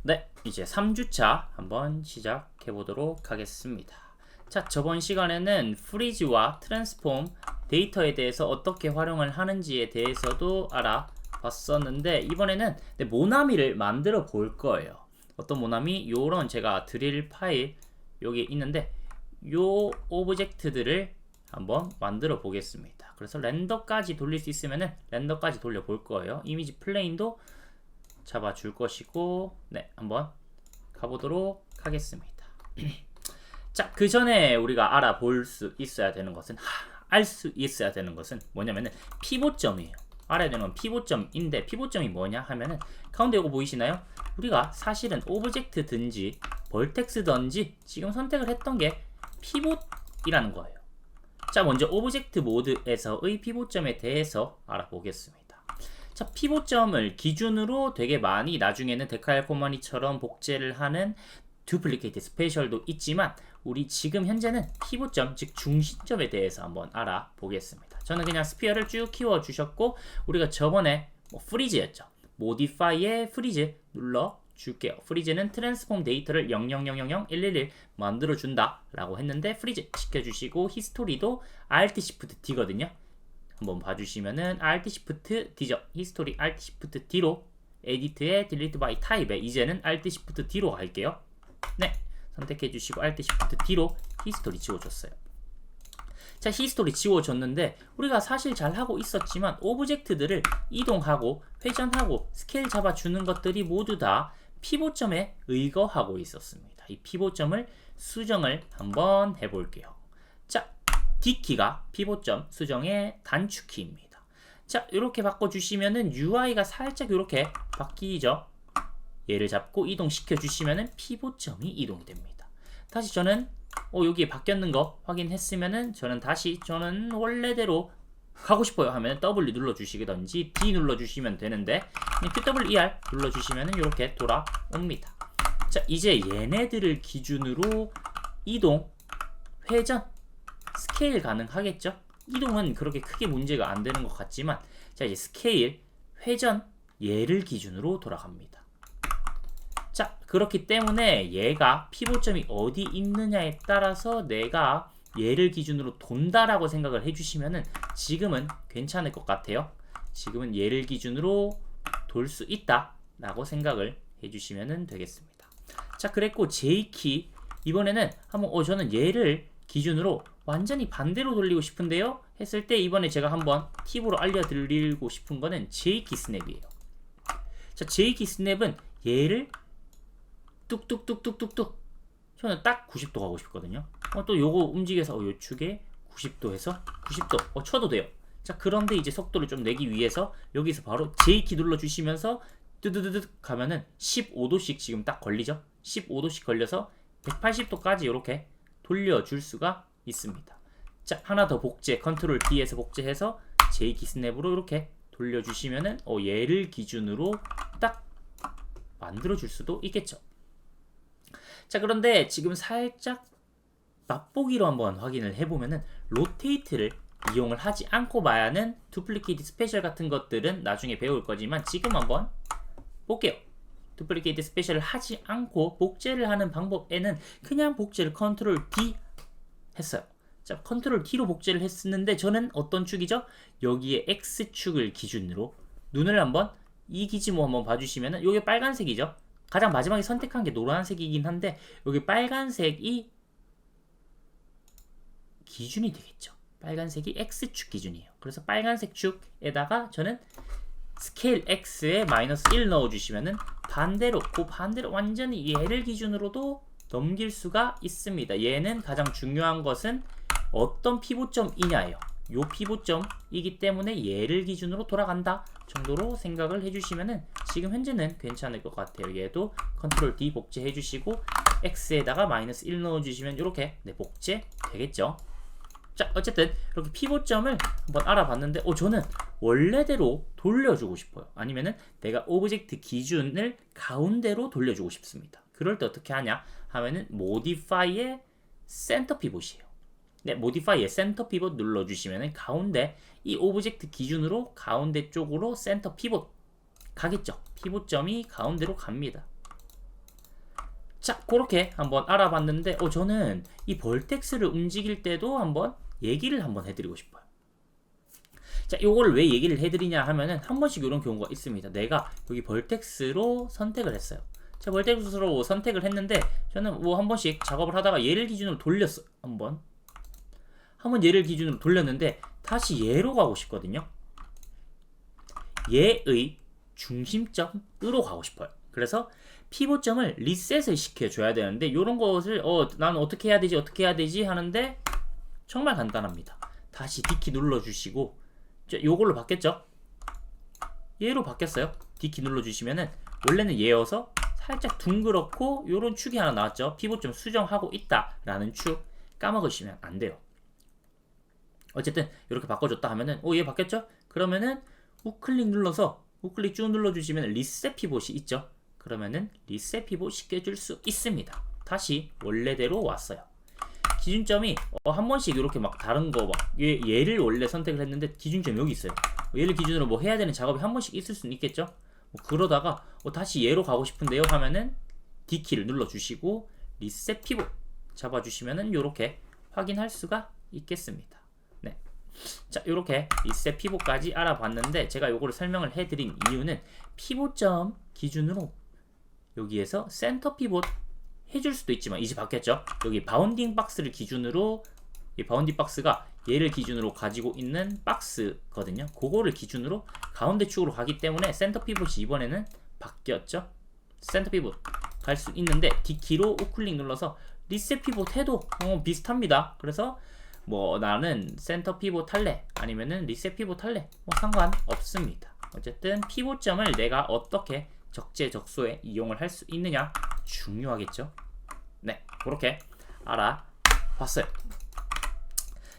네, 이제 3주차 한번 시작해 보도록 하겠습니다. 자, 저번 시간에는 프리즈와 트랜스폼 데이터에 대해서 어떻게 활용을 하는지에 대해서도 알아봤었는데 이번에는 모나미를 만들어 볼 거예요. 어떤 모나미? 요런 제가 드릴 파일 여기 있는데 요 오브젝트들을 한번 만들어 보겠습니다. 그래서 렌더까지 돌릴 수 있으면은 렌더까지 돌려 볼 거예요. 이미지 플레인도 잡아줄 것이고, 네, 한번 가보도록 하겠습니다. 자, 그 전에 우리가 알아볼 수 있어야 되는 것은, 알 수 있어야 되는 것은 뭐냐면은 피봇점이에요. 알아야 되는 건 피봇점인데, 피봇점이 뭐냐 하면은 가운데 이거 보이시나요? 우리가 사실은 오브젝트든지 벌텍스든지 지금 선택을 했던 게 피봇이라는 거예요. 자, 먼저 오브젝트 모드에서의 피봇점에 대해서 알아보겠습니다. 자, 피봇점을 기준으로 되게 많이 나중에는 데칼코마니처럼 복제를 하는 두플리케이트 스페셜도 있지만 우리 지금 현재는 피봇점, 즉 중심점에 대해서 한번 알아보겠습니다. 저는 그냥 스피어를 쭉 키워 주셨고 우리가 저번에 프리즈였죠. 모디파이에 프리즈 눌러 줄게요. 프리즈는 트랜스폼 데이터를 000001111 만들어 준다 라고 했는데 프리즈 시켜주시고 히스토리도 Alt Shift D거든요. 한번 봐주시면은 Alt Shift D죠. 히스토리 Alt Shift D로 에디트에 Delete by Type에 이제는 Alt Shift D로 갈게요. 네, 선택해주시고 Alt Shift D로 히스토리 지워줬어요. 자, 히스토리 지워줬는데 우리가 사실 잘 하고 있었지만 오브젝트들을 이동하고 회전하고 스케일 잡아주는 것들이 모두 다 피봇점에 의거하고 있었습니다. 이 피봇점을 수정을 한번 해볼게요. 자, D키가 피봇점 수정의 단축키입니다. 자, 이렇게 바꿔주시면은 UI가 살짝 이렇게 바뀌죠. 얘를 잡고 이동시켜 주시면은 피봇점이 이동이 됩니다. 다시 저는 여기 바뀌었는 거 확인했으면은 저는 원래대로 가고 싶어요 하면 W 눌러주시든지 D 눌러주시면 되는데 QWER 눌러주시면은 이렇게 돌아옵니다. 자, 이제 얘네들을 기준으로 이동, 회전, 스케일 가능하겠죠? 이동은 그렇게 크게 문제가 안 되는 것 같지만 자, 이제 스케일, 회전, 얘를 기준으로 돌아갑니다. 자, 그렇기 때문에 얘가 피봇점이 어디 있느냐에 따라서 내가 얘를 기준으로 돈다라고 생각을 해주시면은 지금은 괜찮을 것 같아요. 지금은 얘를 기준으로 돌 수 있다 라고 생각을 해주시면 되겠습니다. 자, 그랬고 J키 이번에는 한번 저는 얘를 기준으로 완전히 반대로 돌리고 싶은데요 했을 때 이번에 제가 한번 팁으로 알려드리고 싶은 거는 J키 스냅이에요. 자, J키 스냅은 얘를 뚝뚝뚝뚝뚝뚝 저는 딱 90도 가고 싶거든요. 또 요거 움직여서 요 축에 90도 해서 90도 쳐도 돼요. 자, 그런데 이제 속도를 좀 내기 위해서 여기서 바로 J키 눌러주시면서 뜨드드드 가면은 15도씩 지금 딱 걸리죠. 15도씩 걸려서 180도까지 이렇게 돌려줄 수가 있습니다. 자, 하나 더 복제, 컨트롤 D에서 복제해서 J키 스냅으로 이렇게 돌려주시면은 얘를 기준으로 딱 만들어줄 수도 있겠죠. 자, 그런데 지금 살짝 맛보기로 한번 확인을 해보면은 로테이트를 이용을 하지 않고 봐야는 두플리케이트 스페셜 같은 것들은 나중에 배울 거지만 지금 한번 볼게요. 두플리케이트 스페셜을 하지 않고 복제를 하는 방법에는 그냥 복제를 컨트롤 D 했어요. 자, 컨트롤 D로 복제를 했었는데 저는 어떤 축이죠? 여기에 X축을 기준으로 눈을 한번 이 기지모 한번 봐주시면은 이게 빨간색이죠? 가장 마지막에 선택한 게 노란색이긴 한데 여기 빨간색이 기준이 되겠죠. 빨간색이 X축 기준이에요. 그래서 빨간색 축에다가 저는 스케일 X에 마이너스 1 넣어주시면은 반대로 완전히 얘를 기준으로도 넘길 수가 있습니다. 얘는 가장 중요한 것은 어떤 피봇점이냐예요. 요 피봇점이기 때문에 얘를 기준으로 돌아간다 정도로 생각을 해주시면은 지금 현재는 괜찮을 것 같아요. 얘도 컨트롤 D 복제 해주시고 X에다가 마이너스 1 넣어주시면 이렇게 복제 되겠죠. 자, 어쨌든 이렇게 피봇점을 한번 알아봤는데 저는 원래대로 돌려주고 싶어요. 아니면은 내가 오브젝트 기준을 가운데로 돌려주고 싶습니다. 그럴 때 어떻게 하냐 하면은 모디파이의 센터 피봇이에요. 네, 모디파이의 센터 피봇 눌러주시면은 가운데 이 오브젝트 기준으로 가운데 쪽으로 센터 피봇 가겠죠. 피봇점이 가운데로 갑니다. 자, 그렇게 한번 알아봤는데 저는 이 벌텍스를 움직일 때도 한번 얘기를 한번 해드리고 싶어요. 자, 요걸 왜 얘기를 해드리냐 하면은 한 번씩 이런 경우가 있습니다. 내가 여기 벌텍스로 선택을 했어요. 자, 벌텍스로 선택을 했는데 저는 뭐 한 번씩 작업을 하다가 얘를 기준으로 돌렸어. 한번 얘를 기준으로 돌렸는데 다시 얘로 가고 싶거든요. 얘의 중심점으로 가고 싶어요. 그래서 피봇점을 리셋을 시켜줘야 되는데 이런 것을 나는 어떻게 해야 되지 하는데 정말 간단합니다. 다시 D키 눌러주시고 요걸로 바뀌었죠? 얘로 바뀌었어요. D키 눌러주시면은 원래는 얘여서 살짝 둥그렇고 요런 축이 하나 나왔죠. 피봇점 수정하고 있다라는 축 까먹으시면 안 돼요. 어쨌든 이렇게 바꿔줬다 하면은 얘 바뀌었죠? 그러면은 우클릭 눌러서 우클릭 쭉 눌러주시면 리셋 피봇이 있죠. 그러면은 리셋 피봇 시켜줄 수 있습니다. 다시 원래대로 왔어요. 기준점이 한 번씩 이렇게 막 다른 거 막 얘를 원래 선택을 했는데 기준점이 여기 있어요. 얘를 기준으로 뭐 해야 되는 작업이 한 번씩 있을 수는 있겠죠. 그러다가 다시 얘로 가고 싶은데요 하면은 D키를 눌러주시고 리셋 피봇 잡아주시면은 이렇게 확인할 수가 있겠습니다. 네. 자, 이렇게 리셋 피봇까지 알아봤는데 제가 요거를 설명을 해드린 이유는 피봇점 기준으로 여기에서 센터 피봇 해줄 수도 있지만 이제 바뀌었죠. 여기 바운딩 박스를 기준으로 이 바운딩 박스가 얘를 기준으로 가지고 있는 박스거든요. 그거를 기준으로 가운데 축으로 가기 때문에 센터 피봇이 이번에는 바뀌었죠. 센터 피봇 갈 수 있는데 D키로 우클릭 눌러서 리셋 피봇 해도 비슷합니다. 그래서 뭐 나는 센터 피봇 할래 아니면은 리셋 피봇 할래 뭐 상관없습니다. 어쨌든 피봇점을 내가 어떻게 적재적소에 이용을 할 수 있느냐 중요하겠죠. 네, 그렇게 알아봤어요.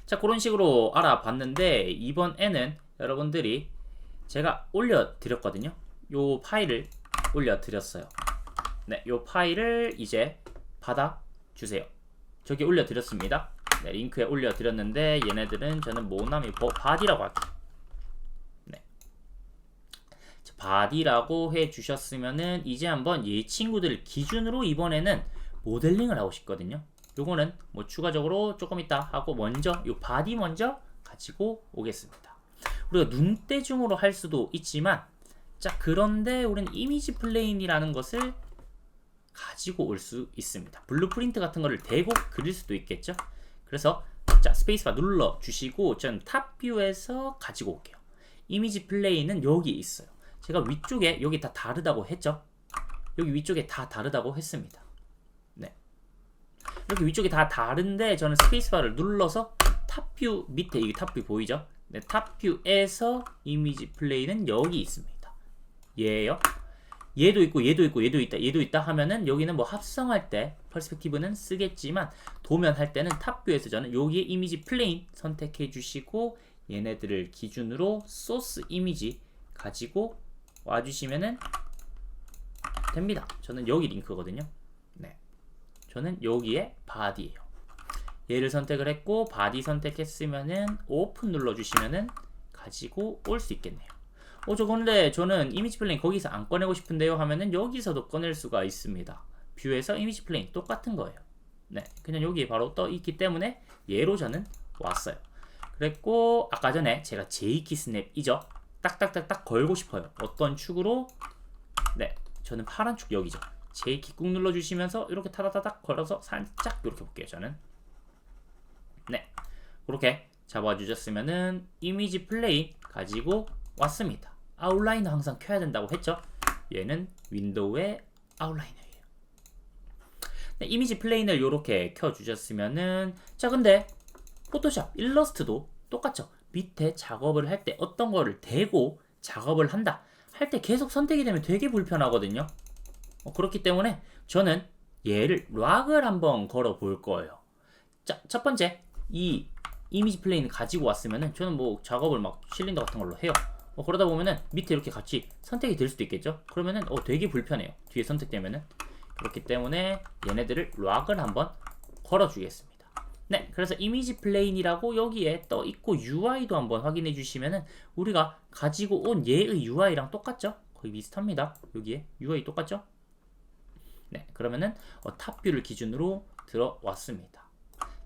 자, 그런 식으로 알아봤는데 이번에는 여러분들이 제가 올려드렸거든요. 요 파일을 올려드렸어요. 네, 요 파일을 이제 받아주세요. 저기 올려드렸습니다. 네, 링크에 올려드렸는데 얘네들은 저는 모나미 바디라고 할게요. 네, 바디라고 해주셨으면은 이제 한번 이 친구들 기준으로 이번에는 모델링을 하고 싶거든요. 요거는 뭐 추가적으로 조금 이따 하고 먼저 요 바디 먼저 가지고 오겠습니다. 우리가 눈대중으로 할 수도 있지만 자, 그런데 우리는 이미지 플레인이라는 것을 가지고 올 수 있습니다. 블루프린트 같은 거를 대고 그릴 수도 있겠죠. 그래서 자, 스페이스바 눌러 주시고 전 탑뷰에서 가지고 올게요. 이미지 플레인은 여기 있어요. 제가 위쪽에 여기 다 다르다고 했죠. 여기 위쪽에 다 다르다고 했습니다. 네, 이렇게 위쪽이 다 다른데 저는 스페이스바를 눌러서 탑뷰 밑에 이게 탑뷰 보이죠? 네, 탑뷰에서 이미지 플레이는 여기 있습니다. 얘예요. 얘도 있고 얘도 있고 얘도 있다 얘도 있다 하면은 여기는 뭐 합성할 때 퍼스펙티브는 쓰겠지만 도면할 때는 탑뷰에서 저는 여기에 이미지 플레인 선택해 주시고 얘네들을 기준으로 소스 이미지 가지고 와주시면은 됩니다. 저는 여기 링크거든요. 네, 저는 여기에 바디예요. 얘를 선택을 했고 바디 선택했으면은 오픈 눌러주시면은 가지고 올 수 있겠네요. 근데 저는 이미지 플레인 거기서 안 꺼내고 싶은데요 하면은 여기서도 꺼낼 수가 있습니다. 뷰에서 이미지 플레인 똑같은 거예요. 네, 그냥 여기에 바로 떠 있기 때문에 얘로 저는 왔어요. 그랬고 아까 전에 제가 J키 스냅이죠. 딱딱딱딱 걸고 싶어요. 어떤 축으로? 네, 저는 파란 축 여기죠. J키 꾹 눌러주시면서 이렇게 타다다닥 걸어서 살짝 이렇게 볼게요. 저는 네, 그렇게 잡아주셨으면은 이미지 플레인 가지고 왔습니다. 아웃라이너 항상 켜야 된다고 했죠. 얘는 윈도우의 아웃라이너예요. 네, 이미지 플레인을 이렇게 켜주셨으면은 자, 근데 포토샵 일러스트도 똑같죠. 밑에 작업을 할 때 어떤 거를 대고 작업을 한다 할 때 계속 선택이 되면 되게 불편하거든요. 그렇기 때문에 저는 얘를 락을 한번 걸어 볼 거예요. 자, 첫 번째 이 이미지 플레인 가지고 왔으면은 저는 뭐 작업을 막 실린더 같은 걸로 해요. 그러다 보면은 밑에 이렇게 같이 선택이 될 수도 있겠죠. 그러면은 되게 불편해요. 뒤에 선택되면은. 그렇기 때문에 얘네들을 락을 한번 걸어 주겠습니다. 네, 그래서 이미지 플레인이라고 여기에 떠 있고 UI도 한번 확인해 주시면은 우리가 가지고 온 얘의 UI랑 똑같죠? 거의 비슷합니다. 여기에 UI 똑같죠? 네, 그럼 그러면은 탑뷰를 기준으로 들어왔습니다.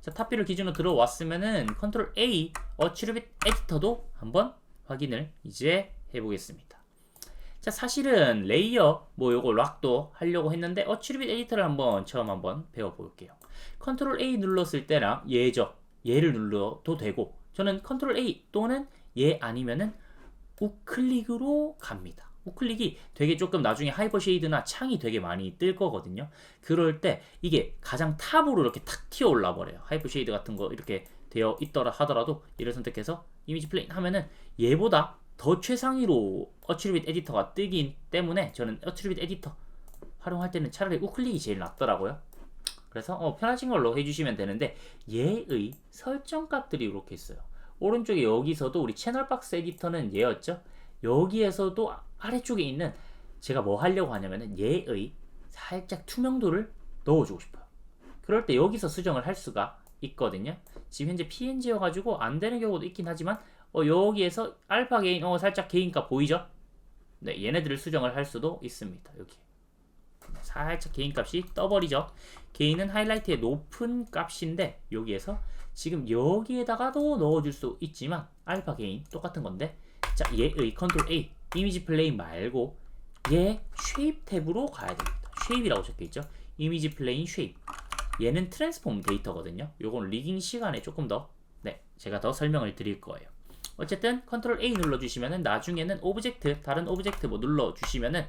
자, 탑뷰를 기준으로 들어왔으면은 컨트롤 A 어트리뷰트 에디터도 한번 확인을 이제 해보겠습니다. 자, 사실은 레이어 요거 락도 하려고 했는데 어트리뷰트 에디터를 처음 한번 배워볼게요. 컨트롤 A 눌렀을 때랑 얘를 눌러도 되고, 저는 컨트롤 A 또는 얘 아니면은 우클릭으로 갑니다. 우클릭이 되게 조금 나중에 하이퍼 쉐이드나 창이 되게 많이 뜰 거거든요. 그럴 때 이게 가장 탑으로 이렇게 탁 튀어 올라 버려요. 하이퍼 쉐이드 같은 거 이렇게 되어 있더라 하더라도 얘를 선택해서 이미지 플레인 하면은 얘보다 더 최상위로 어트리뷰트 에디터가 뜨기 때문에 저는 어트리뷰트 에디터 활용할 때는 차라리 우클릭이 제일 낫더라고요. 그래서 편하신 걸로 해주시면 되는데, 얘의 설정 값들이 이렇게 있어요. 오른쪽에 여기서도 우리 채널 박스 에디터는 얘였죠. 여기에서도 아래쪽에 있는 제가 뭐 하려고 하냐면은 얘의 살짝 투명도를 넣어주고 싶어요. 그럴 때 여기서 수정을 할 수가 있거든요. 지금 현재 PNG여가지고 안 되는 경우도 있긴 하지만 여기에서 알파 게인 살짝 게인값 보이죠? 네, 얘네들을 수정을 할 수도 있습니다. 여기 살짝 게인값이 떠버리죠. 게인은 하이라이트의 높은 값인데 여기에서 지금 여기에다가도 넣어줄 수 있지만 알파 게인 똑같은 건데, 자, 얘의 컨트롤 A 이미지 플레인 말고 얘 쉐입 탭으로 가야 됩니다. 쉐입이라고 적혀있죠. 이미지 플레인 쉐입. 얘는 트랜스폼 데이터거든요. 요건 리깅 시간에 조금 더 제가 더 설명을 드릴 거예요. 어쨌든 컨트롤 A 눌러주시면은 나중에는 오브젝트, 다른 오브젝트 눌러주시면은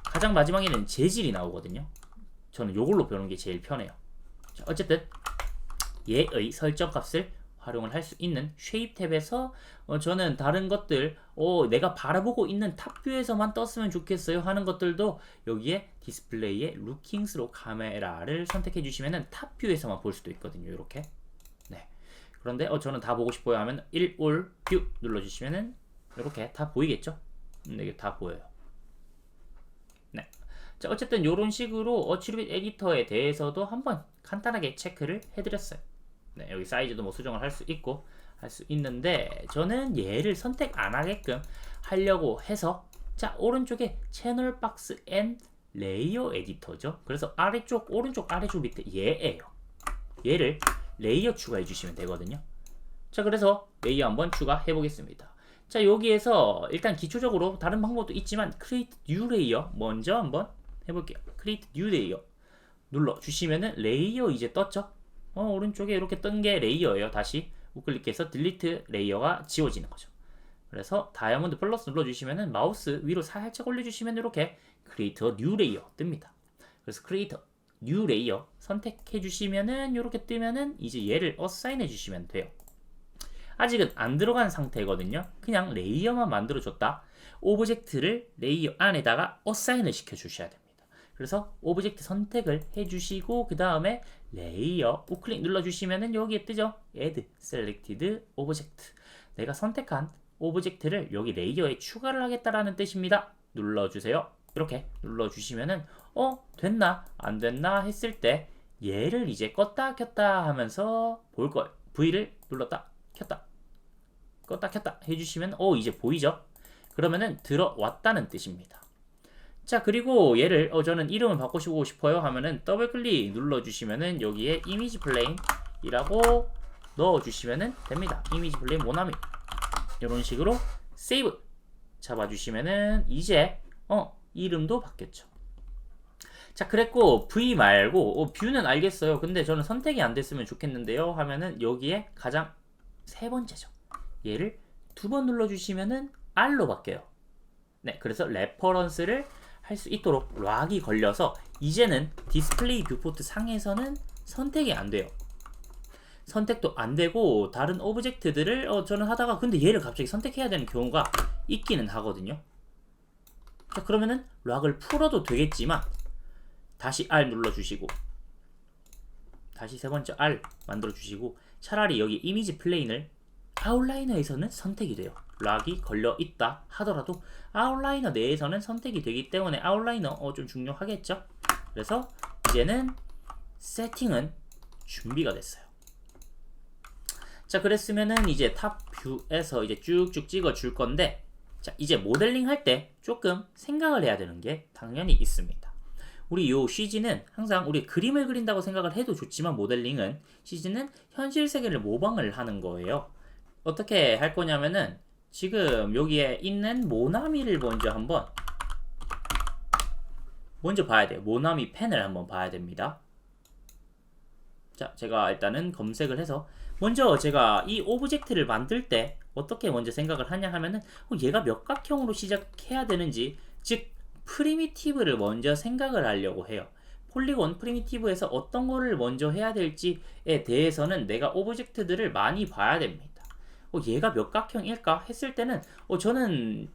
가장 마지막에는 재질이 나오거든요. 저는 요걸로 배우는 게 제일 편해요. 자, 어쨌든 얘의 설정 값을 활용을 할 수 있는 쉐입 탭에서 저는 다른 것들 내가 바라보고 있는 탑뷰에서만 떴으면 좋겠어요 하는 것들도 여기에 디스플레이에 루킹 스로 카메라를 선택해 주시면은 탑뷰에서만 볼 수도 있거든요. 이렇게. 네. 그런데 저는 다 보고 싶어요 하면 1올 뷰 눌러주시면은 이렇게 다 보이겠죠? 이게 다 보여요. 네. 자, 어쨌든 이런 식으로 어트리뷰트 에디터에 대해서도 한번 간단하게 체크를 해드렸어요. 네, 여기 사이즈도 수정을 할 수 있고 할 수 있는데, 저는 얘를 선택 안 하게끔 하려고 해서, 자, 오른쪽에 채널 박스 앤 레이어 에디터죠. 그래서 오른쪽 아래쪽 밑에 얘예요. 얘를 레이어 추가해 주시면 되거든요. 자, 그래서 레이어 한번 추가해 보겠습니다. 자, 여기에서 일단 기초적으로 다른 방법도 있지만 create new layer 먼저 한번 해볼게요. create new layer 눌러 주시면은 레이어 이제 떴죠. 오른쪽에 이렇게 뜬 게 레이어예요. 다시 우클릭해서 딜리트 레이어가 지워지는 거죠. 그래서 다이아몬드 플러스 눌러주시면은 마우스 위로 살짝 올려주시면 이렇게 create a new layer 뜹니다. 그래서 create a new layer 선택해 주시면은 이렇게 뜨면은 이제 얘를 어사인해 주시면 돼요. 아직은 안 들어간 상태거든요. 그냥 레이어만 만들어 줬다. 오브젝트를 레이어 안에다가 어사인을 시켜 주셔야 됩니다. 그래서 오브젝트 선택을 해주시고 그 다음에 레이어 우클릭 눌러주시면은 여기에 뜨죠. Add Selected Object. 내가 선택한 오브젝트를 여기 레이어에 추가를 하겠다라는 뜻입니다. 눌러주세요. 이렇게 눌러주시면은 됐나 안 됐나 했을 때 얘를 이제 껐다 켰다 하면서 볼 거예요. V를 눌렀다 켰다 껐다 켰다 해주시면 이제 보이죠. 그러면은 들어왔다는 뜻입니다. 자, 그리고 얘를 저는 이름을 바꾸시고 싶어요 하면은 더블 클릭 눌러주시면은 여기에 이미지 플레인이라고 넣어주시면은 됩니다. 이미지 플레인 모나미 이런 식으로 세이브 잡아주시면은 이제 이름도 바뀌었죠. 자, 그랬고 V 말고 뷰는 알겠어요. 근데 저는 선택이 안 됐으면 좋겠는데요 하면은 여기에 가장 세 번째죠. 얘를 두 번 눌러주시면은 R로 바뀌어요. 네, 그래서 레퍼런스를 할 수 있도록 락이 걸려서 이제는 디스플레이 뷰포트 상에서는 선택이 안 돼요. 선택도 안 되고 다른 오브젝트들을 저는 하다가 근데 얘를 갑자기 선택해야 되는 경우가 있기는 하거든요. 자, 그러면은 락을 풀어도 되겠지만 다시 R 눌러주시고 다시 세 번째 R 만들어주시고 차라리 여기 이미지 플레인을 아웃라이너에서는 선택이 돼요. 락이 걸려 있다 하더라도 아웃라이너 내에서는 선택이 되기 때문에 아웃라이너 좀 중요하겠죠. 그래서 이제는 세팅은 준비가 됐어요. 자, 그랬으면은 이제 탑 뷰에서 이제 쭉쭉 찍어 줄 건데, 자, 이제 모델링 할 때 조금 생각을 해야 되는 게 당연히 있습니다. 우리 요 CG는 항상 우리 그림을 그린다고 생각을 해도 좋지만 모델링은 CG는 현실 세계를 모방을 하는 거예요. 어떻게 할 거냐면은 지금 여기에 있는 모나미를 먼저 봐야 돼요. 모나미 펜을 한번 봐야 됩니다. 자, 제가 일단은 검색을 해서 먼저 제가 이 오브젝트를 만들 때 어떻게 먼저 생각을 하냐 하면은 얘가 몇 각형으로 시작해야 되는지, 즉 프리미티브를 먼저 생각을 하려고 해요. 폴리곤 프리미티브에서 어떤 거를 먼저 해야 될지에 대해서는 내가 오브젝트들을 많이 봐야 됩니다. 얘가 몇 각형일까 했을 때는 저는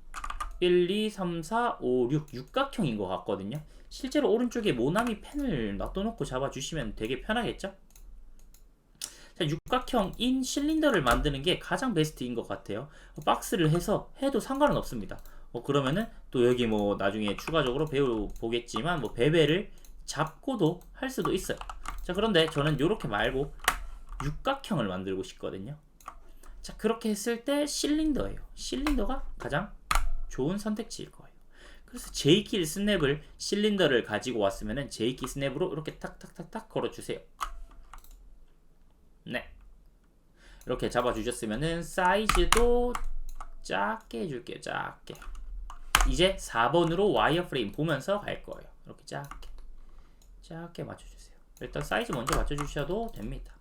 1, 2, 3, 4, 5, 6, 6각형인 것 같거든요. 실제로 오른쪽에 모나미 펜을 놔둬놓고 잡아주시면 되게 편하겠죠? 자, 육각형인 실린더를 만드는 게 가장 베스트인 것 같아요. 박스를 해도 상관은 없습니다. 그러면은 또 여기 뭐 나중에 추가적으로 배워보겠지만 뭐 베벨을 잡고도 할 수도 있어요. 자, 그런데 저는 이렇게 말고 육각형을 만들고 싶거든요. 자, 그렇게 했을 때 실린더예요. 실린더가 가장 좋은 선택지일 거예요. 그래서 J키 스냅을 실린더를 가지고 왔으면은 J키 스냅으로 이렇게 탁탁탁탁 걸어주세요. 네, 이렇게 잡아주셨으면은 사이즈도 작게 해줄게요. 작게. 이제 4번으로 와이어프레임 보면서 갈 거예요. 이렇게 작게 맞춰주세요. 일단 사이즈 먼저 맞춰주셔도 됩니다.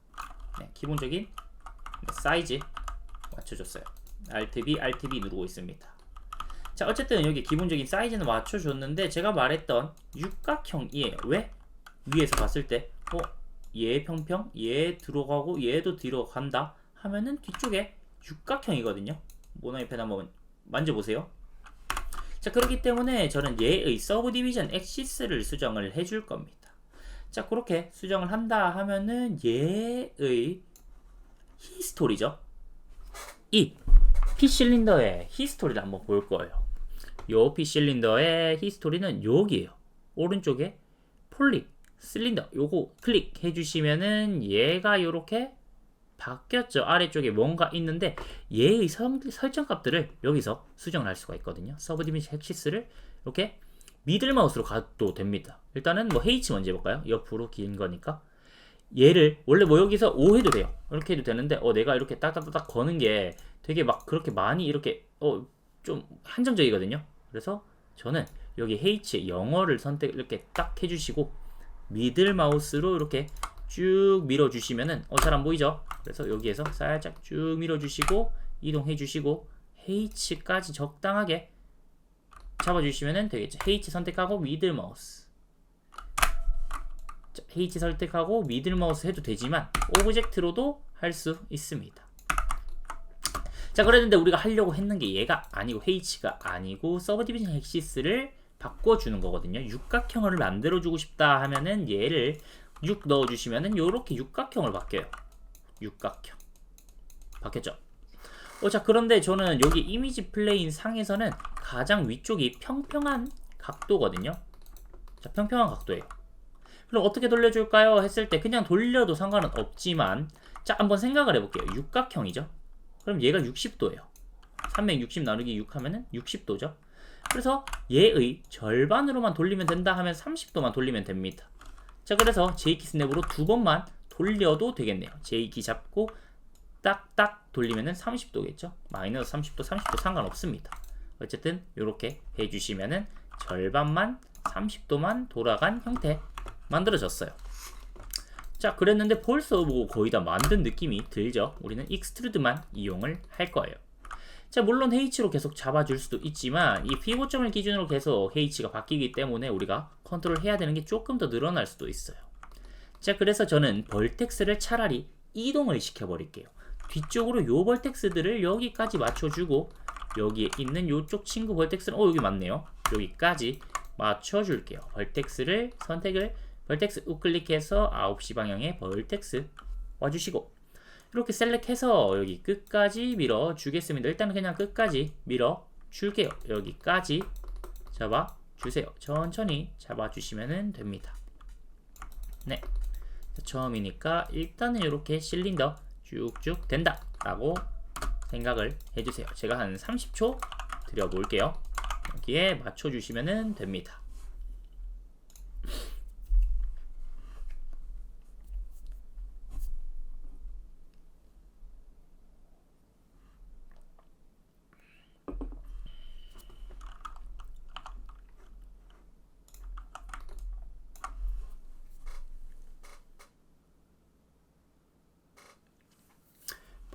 네, 기본적인 사이즈 맞춰줬어요. Alt+B, Alt+B 누르고 있습니다. 자, 어쨌든 여기 기본적인 사이즈는 맞춰줬는데 제가 말했던 육각형이에요. 왜? 위에서 봤을 때 얘 평평, 얘 들어가고 얘도 뒤로 간다 하면은 뒤쪽에 육각형이거든요. 모나미 펜 한번 만져보세요. 자, 그렇기 때문에 저는 얘의 서브 디비전 엑시스를 수정을 해줄 겁니다. 자, 그렇게 수정을 한다 하면은 얘의 히스토리죠. 이 P실린더의 히스토리를 한번 볼 거예요. 요 P실린더의 히스토리는 여기에요. 오른쪽에 폴리 실린더 요거 클릭해 주시면은 얘가 요렇게 바뀌었죠. 아래쪽에 뭔가 있는데 얘의 설정 값들을 여기서 수정을 할 수가 있거든요. 서브 디비전 엑시스를 이렇게 미들 마우스로 가도 됩니다. 일단은 뭐 H 먼저 해볼까요? 옆으로 긴 거니까 얘를 원래 뭐 여기서 5 해도 돼요. 이렇게 해도 되는데 내가 이렇게 딱딱딱 거는 게 되게 막 그렇게 많이 이렇게 좀 한정적이거든요. 그래서 저는 여기 H 영어를 이렇게 딱 해주시고 미들 마우스로 이렇게 쭉 밀어주시면은 잘 안 보이죠? 그래서 여기에서 살짝 쭉 밀어주시고 이동해 주시고 H까지 적당하게 잡아주시면은 되겠죠. H 선택하고 미들 마우스. 자, H 선택하고 미들 마우스 해도 되지만 오브젝트로도 할 수 있습니다. 자, 그랬는데 우리가 하려고 했는 게 얘가 아니고 H가 아니고 서브 디비전 엑시스를 바꿔주는 거거든요. 육각형을 만들어주고 싶다 하면은 얘를 6 넣어주시면은 요렇게 육각형을 바뀌어요. 육각형 바뀌었죠? 자, 그런데 저는 여기 이미지 플레인 상에서는 가장 위쪽이 평평한 각도거든요. 자, 평평한 각도예요. 그럼 어떻게 돌려줄까요? 했을 때 그냥 돌려도 상관은 없지만 자, 한번 생각을 해볼게요. 육각형이죠? 그럼 얘가 60도예요. 360 나누기 6 하면은 60도죠? 그래서 얘의 절반으로만 돌리면 된다 하면 30도만 돌리면 됩니다. 자, 그래서 J키 스냅으로 2번만 돌려도 되겠네요. J키 잡고 딱딱 돌리면은 30도겠죠? 마이너스 30도, 30도 상관없습니다. 어쨌든 이렇게 해주시면은 절반만 30도만 돌아간 형태 만들어졌어요. 자, 그랬는데 벌써 뭐 거의 다 만든 느낌이 들죠? 우리는 익스트루드만 이용을 할 거예요. 자, 물론 H로 계속 잡아줄 수도 있지만 이 피고점을 기준으로 계속 H가 바뀌기 때문에 우리가 컨트롤 해야 되는 게 조금 더 늘어날 수도 있어요. 자, 그래서 저는 벌텍스를 차라리 이동을 시켜버릴게요. 뒤쪽으로 요 벌텍스들을 여기까지 맞춰주고 여기에 있는 요쪽 친구 벌텍스는 여기 맞네요. 여기까지 맞춰줄게요. 벌텍스를 벌텍스 우클릭해서 9시 방향에 벌텍스 와주시고 이렇게 셀렉해서 여기 끝까지 밀어주겠습니다. 일단 그냥 끝까지 밀어줄게요. 여기까지 잡아주세요. 천천히 잡아주시면 됩니다. 네, 처음이니까 일단은 이렇게 실린더 쭉쭉 된다 라고 생각을 해주세요. 제가 한 30초 드려볼게요. 여기에 맞춰주시면 됩니다.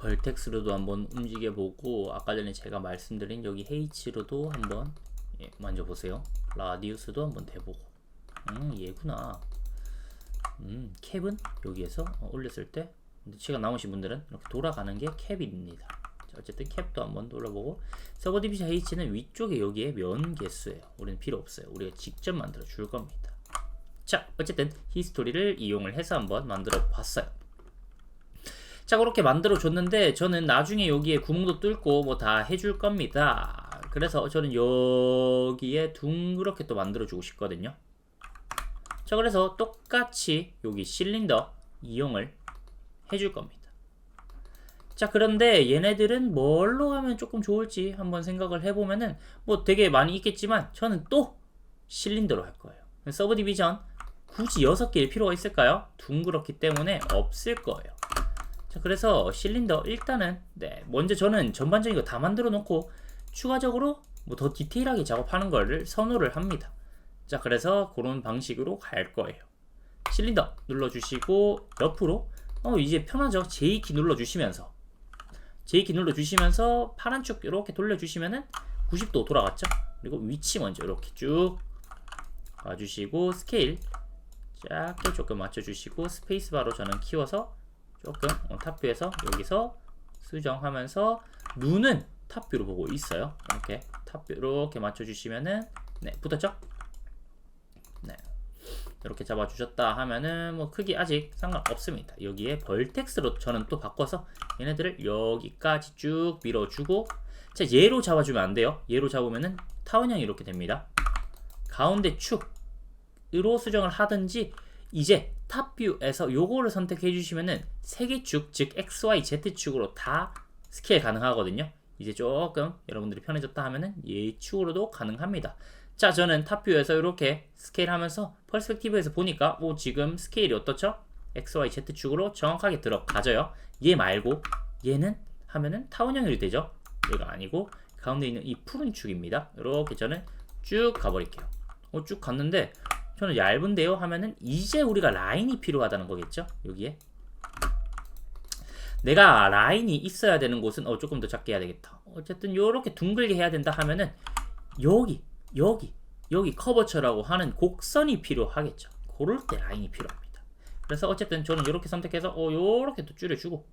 벌텍스로도 한번 움직여보고, 아까 전에 제가 말씀드린 여기 H로도 한번 만져보세요. 라디우스도 한번 대보고. 얘구나. 캡은 여기에서 올렸을 때 치가 남으신 분들은 이렇게 돌아가는 게 캡입니다. 자, 어쨌든 캡도 한번 눌러보고, 서버 디비전 H는 위쪽에 여기에 면 개수예요. 우리는 필요 없어요. 우리가 직접 만들어 줄 겁니다. 자, 어쨌든 히스토리를 이용을 해서 한번 만들어 봤어요. 자, 그렇게 만들어 줬는데 저는 나중에 여기에 구멍도 뚫고 뭐 다 해줄 겁니다. 그래서 저는 여기에 둥그렇게 또 만들어 주고 싶거든요. 자, 그래서 똑같이 여기 실린더 이용을 해줄 겁니다. 자, 그런데 얘네들은 뭘로 하면 조금 좋을지 한번 생각을 해보면은 뭐 되게 많이 있겠지만 저는 또 실린더로 할 거예요. 서브 디비전 굳이 6개일 필요가 있을까요? 둥그렇기 때문에 없을 거예요. 자, 그래서 실린더 일단은 먼저 저는 전반적인 거 다 만들어 놓고 추가적으로 뭐 더 디테일하게 작업하는 거를 선호를 합니다. 자, 그래서 그런 방식으로 갈 거예요. 실린더 눌러주시고 옆으로 이제 편하죠. J키 눌러주시면서 파란 쪽 이렇게 돌려주시면은 90도 돌아갔죠. 그리고 위치 먼저 이렇게 쭉 와주시고 스케일 작게 조금 맞춰주시고 스페이스바로 저는 키워서 조금 탑뷰에서 여기서 수정하면서 눈은 탑뷰로 보고 있어요. 이렇게 탑뷰 이렇게 맞춰주시면은 붙었죠? 이렇게 잡아주셨다 하면은 뭐 크기 아직 상관없습니다. 여기에 벌텍스로 저는 또 바꿔서 얘네들을 여기까지 쭉 밀어주고, 자, 얘로 잡아주면 안 돼요. 얘로 잡으면은 타원형이 이렇게 됩니다. 가운데 축으로 수정을 하든지, 이제 탑뷰에서 요거를 선택해 주시면은 3개 축, 즉 XY, Z축으로 다 스케일 가능하거든요. 이제 조금 여러분들이 편해졌다 하면은 얘 축으로도 가능합니다. 자, 저는 탑뷰에서 이렇게 스케일 하면서 퍼스펙티브에서 보니까 지금 스케일이 어떻죠? XY, Z축으로 정확하게 들어가져요. 얘 말고 얘는 하면은 타원형이 되죠. 얘가 아니고 가운데 있는 이 푸른 축입니다. 이렇게 저는 쭉 가버릴게요. 쭉 갔는데 저는 얇은데요 하면은 이제 우리가 라인이 필요하다는 거겠죠. 여기에 내가 라인이 있어야 되는 곳은 조금 더 작게 해야 되겠다. 어쨌든 요렇게 둥글게 해야 된다 하면은 여기 커버처라고 하는 곡선이 필요하겠죠. 그럴 때 라인이 필요합니다. 그래서 어쨌든 저는 이렇게 선택해서 요렇게 또 줄여주고,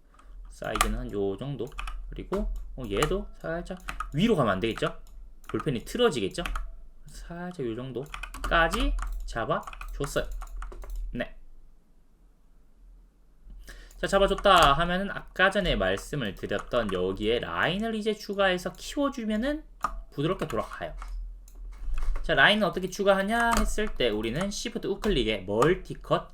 사이즈는 한 요 정도, 그리고 얘도 살짝 위로 가면 안 되겠죠. 볼펜이 틀어지겠죠. 살짝 요 정도까지 잡아줬어요. 자, 잡아줬다 하면은 아까 전에 말씀을 드렸던 여기에 라인을 이제 추가해서 키워주면은 부드럽게 돌아가요. 자, 라인은 어떻게 추가하냐 했을 때 우리는 Shift 우클릭에 멀티컷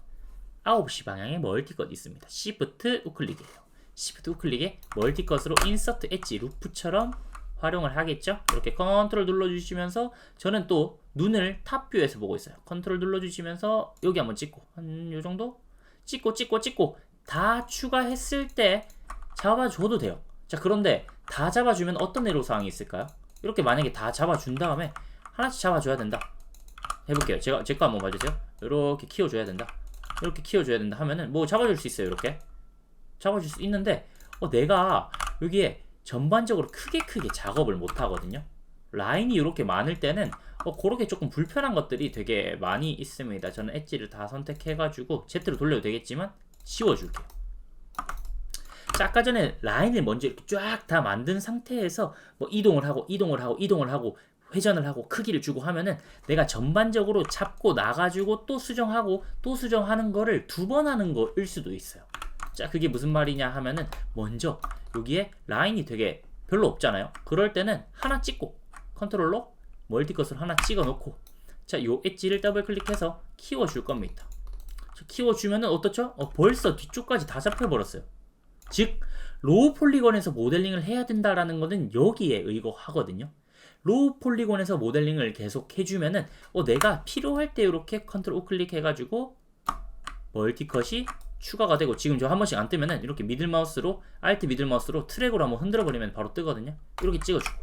9시 방향에 멀티컷 있습니다. Shift 우클릭이에요. Shift 우클릭에 멀티컷으로 인서트 엣지 루프처럼 활용을 하겠죠. 이렇게 컨트롤 눌러주시면서 저는 또 눈을 탑뷰에서 보고 있어요. 컨트롤 눌러주시면서 여기 한번 찍고 한 요정도 찍고 다 추가했을 때 잡아줘도 돼요. 자, 그런데 다 잡아주면 어떤 애로사항이 있을까요? 이렇게 만약에 다 잡아준 다음에 하나씩 잡아줘야 된다. 해볼게요. 제 거 한번 봐주세요. 이렇게 키워줘야 된다. 이렇게 키워줘야 된다 하면은 뭐 잡아줄 수 있어요. 이렇게 잡아줄 수 있는데 내가 여기에 전반적으로 크게 작업을 못 하거든요. 라인이 이렇게 많을 때는 그렇게 조금 불편한 것들이 되게 많이 있습니다. 저는 엣지를 다 선택해가지고 Z로 돌려도 되겠지만 지워줄게요. 자, 아까 전에 라인을 먼저 이렇게 쫙 다 만든 상태에서 뭐 이동을 하고 회전을 하고 크기를 주고 하면은 내가 전반적으로 잡고 나가지고 또 수정하고 또 수정하는 거를 2번 하는 거일 수도 있어요. 자, 그게 무슨 말이냐 하면은 먼저 여기에 라인이 되게 별로 없잖아요. 그럴 때는 하나 찍고 컨트롤로 멀티컷을 하나 찍어 놓고, 자, 요 엣지를 더블 클릭해서 키워줄 겁니다. 키워주면은 어떻죠? 벌써 뒤쪽까지 다 잡혀버렸어요. 즉 로우 폴리곤에서 모델링을 해야 된다라는 거는 여기에 의거하거든요. 로우 폴리곤에서 모델링을 계속 해주면은 내가 필요할 때 이렇게 컨트롤 우클릭 해가지고 멀티컷이 추가가 되고, 지금 저 한 번씩 안 뜨면은 이렇게 미들 마우스로 알트 미들 마우스로 트랙으로 한번 흔들어 버리면 바로 뜨거든요. 이렇게 찍어주고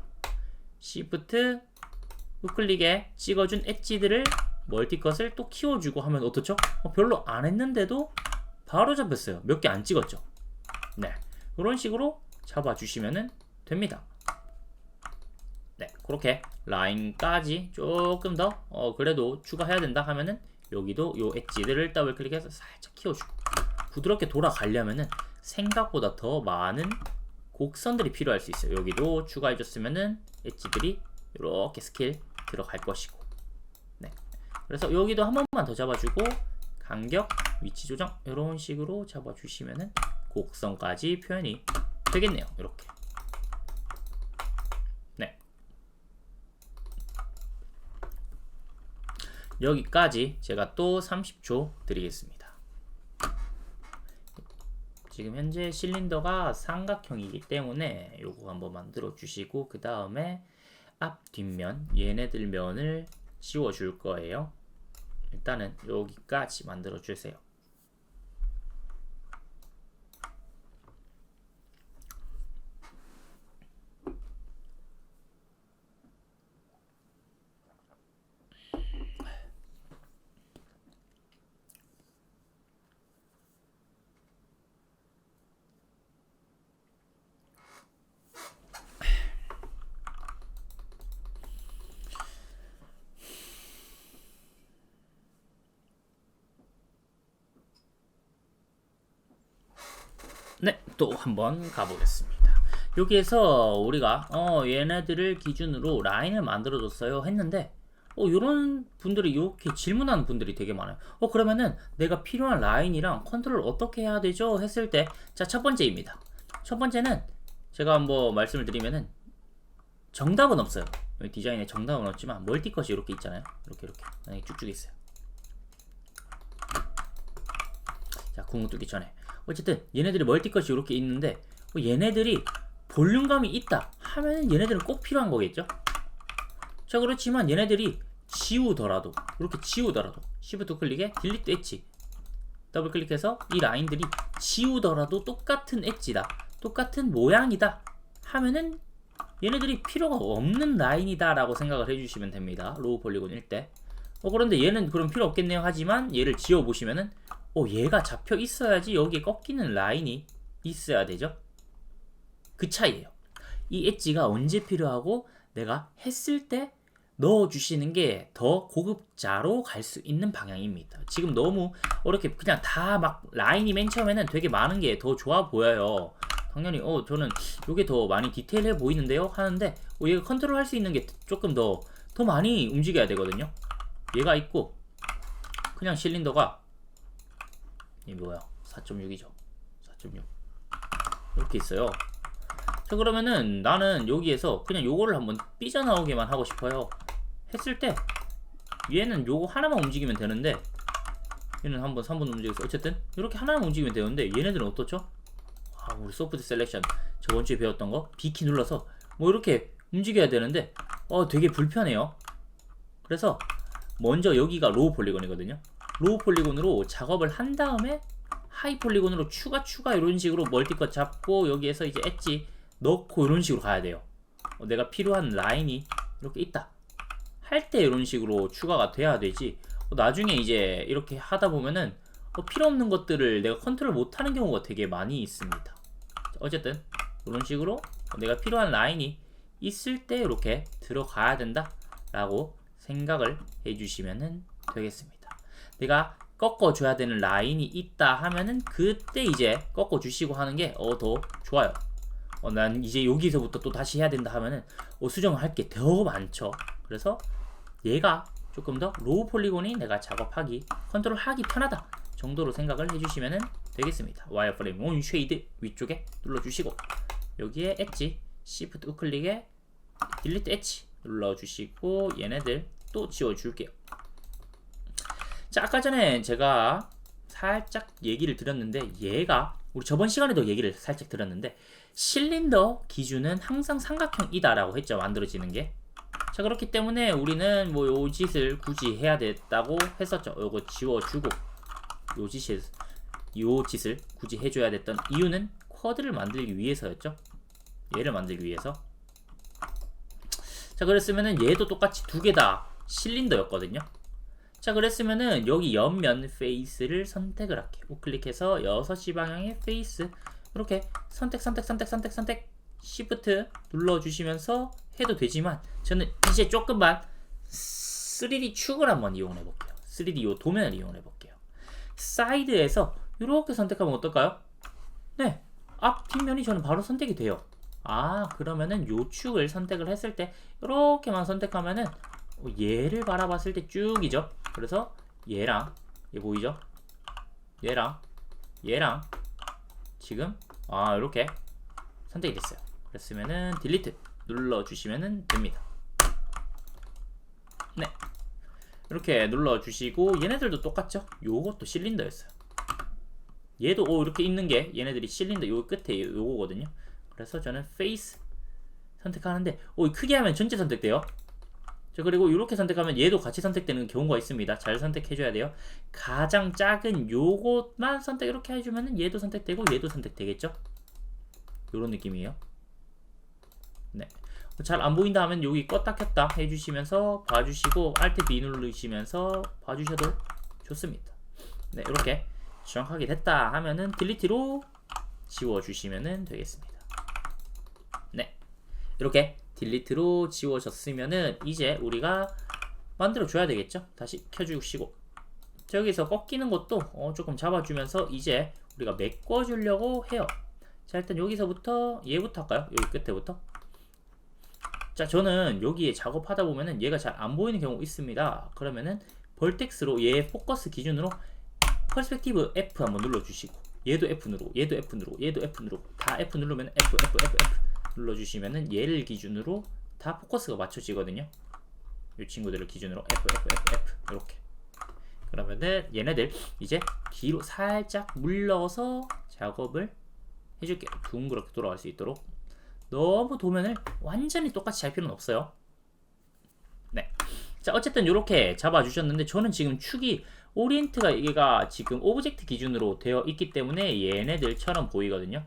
시프트 우클릭에 찍어준 엣지들을 멀티컷을 또 키워주고 하면 어떻죠? 별로 안 했는데도 바로 잡혔어요. 몇 개 안 찍었죠. 이런 식으로 잡아주시면 됩니다. 네, 그렇게 라인까지 조금 더 그래도 추가해야 된다 하면은 여기도 요 엣지들을 더블 클릭해서 살짝 키워주고, 부드럽게 돌아가려면은 생각보다 더 많은 곡선들이 필요할 수 있어요. 여기도 추가해줬으면은 엣지들이 이렇게 스킬 들어갈 것이고, 네, 그래서 여기도 한 번만 더 잡아주고 간격, 위치 조정 이런 식으로 잡아주시면은 곡선까지 표현이 되겠네요. 이렇게. 네, 여기까지 제가 또 30초 드리겠습니다. 지금 현재 실린더가 삼각형이기 때문에 요거 한번 만들어 주시고, 그 다음에 앞 뒷면 얘네들 면을 씌워 줄 거예요. 일단은 여기까지 만들어 주세요. 네, 또 한번 가보겠습니다. 여기에서 우리가 얘네들을 기준으로 라인을 만들어 줬어요 했는데, 요런 분들이 이렇게 질문하는 분들이 되게 많아요. 그러면은 내가 필요한 라인이랑 컨트롤 어떻게 해야 되죠? 했을 때, 자, 첫 번째입니다. 첫 번째는 제가 한번 말씀을 드리면은 정답은 없어요. 디자인에 정답은 없지만 멀티컷이 이렇게 있잖아요. 이렇게 쭉쭉 있어요. 자, 구멍 뚫기 전에 어쨌든 얘네들이 멀티컷이 이렇게 있는데, 얘네들이 볼륨감이 있다 하면 얘네들은 꼭 필요한 거겠죠. 자, 그렇지만 얘네들이 지우더라도, 이렇게 지우더라도 Shift 클릭에 딜리트 엣지 더블 클릭해서 이 라인들이 지우더라도 똑같은 엣지다, 똑같은 모양이다 하면은 얘네들이 필요가 없는 라인이다 라고 생각을 해주시면 됩니다. 로우 폴리곤일 때. 그런데 얘는 그럼 필요 없겠네요 하지만 얘를 지워 보시면은 얘가 잡혀 있어야지 여기에 꺾이는 라인이 있어야 되죠. 그 차이예요. 이 엣지가 언제 필요하고 내가 했을 때 넣어주시는 게 더 고급자로 갈 수 있는 방향입니다. 지금 너무 이렇게 그냥 다 막 라인이 맨 처음에는 되게 많은 게 더 좋아 보여요. 당연히 저는 이게 더 많이 디테일해 보이는데요 하는데, 얘가 컨트롤 할 수 있는 게 조금 더 많이 움직여야 되거든요. 얘가 있고 그냥 실린더가 이 뭐야 4.6이죠. 4.6 이렇게 있어요. 자, 그러면은 나는 여기에서 그냥 요거를 한번 삐져나오게만 하고 싶어요 했을 때, 얘는 요거 하나만 움직이면 되는데, 얘는 한번 3번 움직여서 어쨌든 이렇게 하나만 움직이면 되는데, 얘네들은 어떻죠? 우리 소프트 셀렉션 저번주에 배웠던 거 B키 눌러서 뭐 이렇게 움직여야 되는데 되게 불편해요. 그래서 먼저 여기가 로우 폴리곤이거든요. 로우 폴리곤으로 작업을 한 다음에 하이 폴리곤으로 추가 이런 식으로 멀티컷 잡고 여기에서 이제 엣지 넣고 이런 식으로 가야 돼요. 내가 필요한 라인이 이렇게 있다 할 때 이런 식으로 추가가 돼야 되지, 나중에 이제 이렇게 하다 보면은 필요 없는 것들을 내가 컨트롤 못하는 경우가 되게 많이 있습니다. 어쨌든 이런 식으로 내가 필요한 라인이 있을 때 이렇게 들어가야 된다 라고 생각을 해주시면 되겠습니다. 내가 꺾어줘야 되는 라인이 있다 하면은 그때 이제 꺾어주시고 하는 게 더 좋아요. 난 이제 여기서부터 또 다시 해야 된다 하면은 수정을 할 게 더 많죠. 그래서 얘가 조금 더 로우 폴리곤이 내가 작업하기, 컨트롤 하기 편하다 정도로 생각을 해주시면 되겠습니다. 와이어프레임 온 쉐이드 위쪽에 눌러주시고, 여기에 엣지 Shift 우클릭에 딜리트 엣지 눌러주시고, 얘네들 또 지워줄게요. 자, 아까 전에 제가 살짝 얘기를 드렸는데, 얘가 우리 저번 시간에도 얘기를 살짝 드렸는데, 실린더 기준은 항상 삼각형이다 라고 했죠. 만들어지는 게. 자, 그렇기 때문에 우리는 뭐 요 짓을 굳이 해야 됐다고 했었죠. 요거 지워주고 요 짓을 굳이 해줘야 됐던 이유는 쿼드를 만들기 위해서였죠. 얘를 만들기 위해서. 자, 그랬으면은 얘도 똑같이 두 개 다 실린더였거든요. 자, 그랬으면은 여기 옆면 페이스를 선택을 할게요. 우클릭해서 6시 방향의 페이스 이렇게 선택 Shift 눌러주시면서 해도 되지만 저는 이제 조금만 3D 축을 한번 이용해 볼게요. 3D 요 도면을 이용해 볼게요. 사이드에서 이렇게 선택하면 어떨까요? 네, 앞 뒷면이 저는 바로 선택이 돼요. 그러면은 요 축을 선택을 했을 때 이렇게만 선택하면은 얘를 바라봤을 때 쭉이죠. 그래서 얘랑 얘 보이죠? 얘랑 지금 이렇게 선택이 됐어요. 그랬으면은 딜리트 눌러주시면은 됩니다. 네, 이렇게 눌러주시고 얘네들도 똑같죠? 요것도 실린더였어요. 얘도 이렇게 있는 게 얘네들이 실린더 요 끝에 요거거든요. 그래서 저는 페이스 선택하는데 크게 하면 전체 선택돼요. 자, 그리고 이렇게 선택하면 얘도 같이 선택되는 경우가 있습니다. 잘 선택해줘야 돼요. 가장 작은 요것만 선택 이렇게 해주면은 얘도 선택되고 얘도 선택되겠죠? 요런 느낌이에요. 네. 잘 안 보인다 하면 여기 껐다 켰다 해주시면서 봐주시고 Alt B 누르시면서 봐주셔도 좋습니다. 네, 이렇게 정확하게 됐다 하면은 딜리트로 지워주시면은 되겠습니다. 네, 이렇게 딜리트로 지워졌으면은 이제 우리가 만들어 줘야 되겠죠. 다시 켜주시고 저기서 꺾이는 것도 조금 잡아주면서 이제 우리가 메꿔 주려고 해요. 자, 일단 여기서부터 얘부터 할까요? 여기 끝에부터. 자, 저는 여기에 작업하다 보면은 얘가 잘 안 보이는 경우 있습니다. 그러면은 벌텍스로 얘 포커스 기준으로 퍼스펙티브 F 한번 눌러주시고 얘도 F 누르고 얘도 F 누르고 얘도 F 누르고 다 F 누르면 F 눌러주시면은 얘를 기준으로 다 포커스가 맞춰지거든요. 이 친구들을 기준으로 F 이렇게. 그러면은 얘네들 이제 뒤로 살짝 물러서 작업을 해줄게요. 둥그렇게 돌아갈 수 있도록. 너무 도면을 완전히 똑같이 할 필요는 없어요. 네. 자, 어쨌든 이렇게 잡아주셨는데 저는 지금 축이 오리엔트가 얘가 지금 오브젝트 기준으로 되어 있기 때문에 얘네들처럼 보이거든요.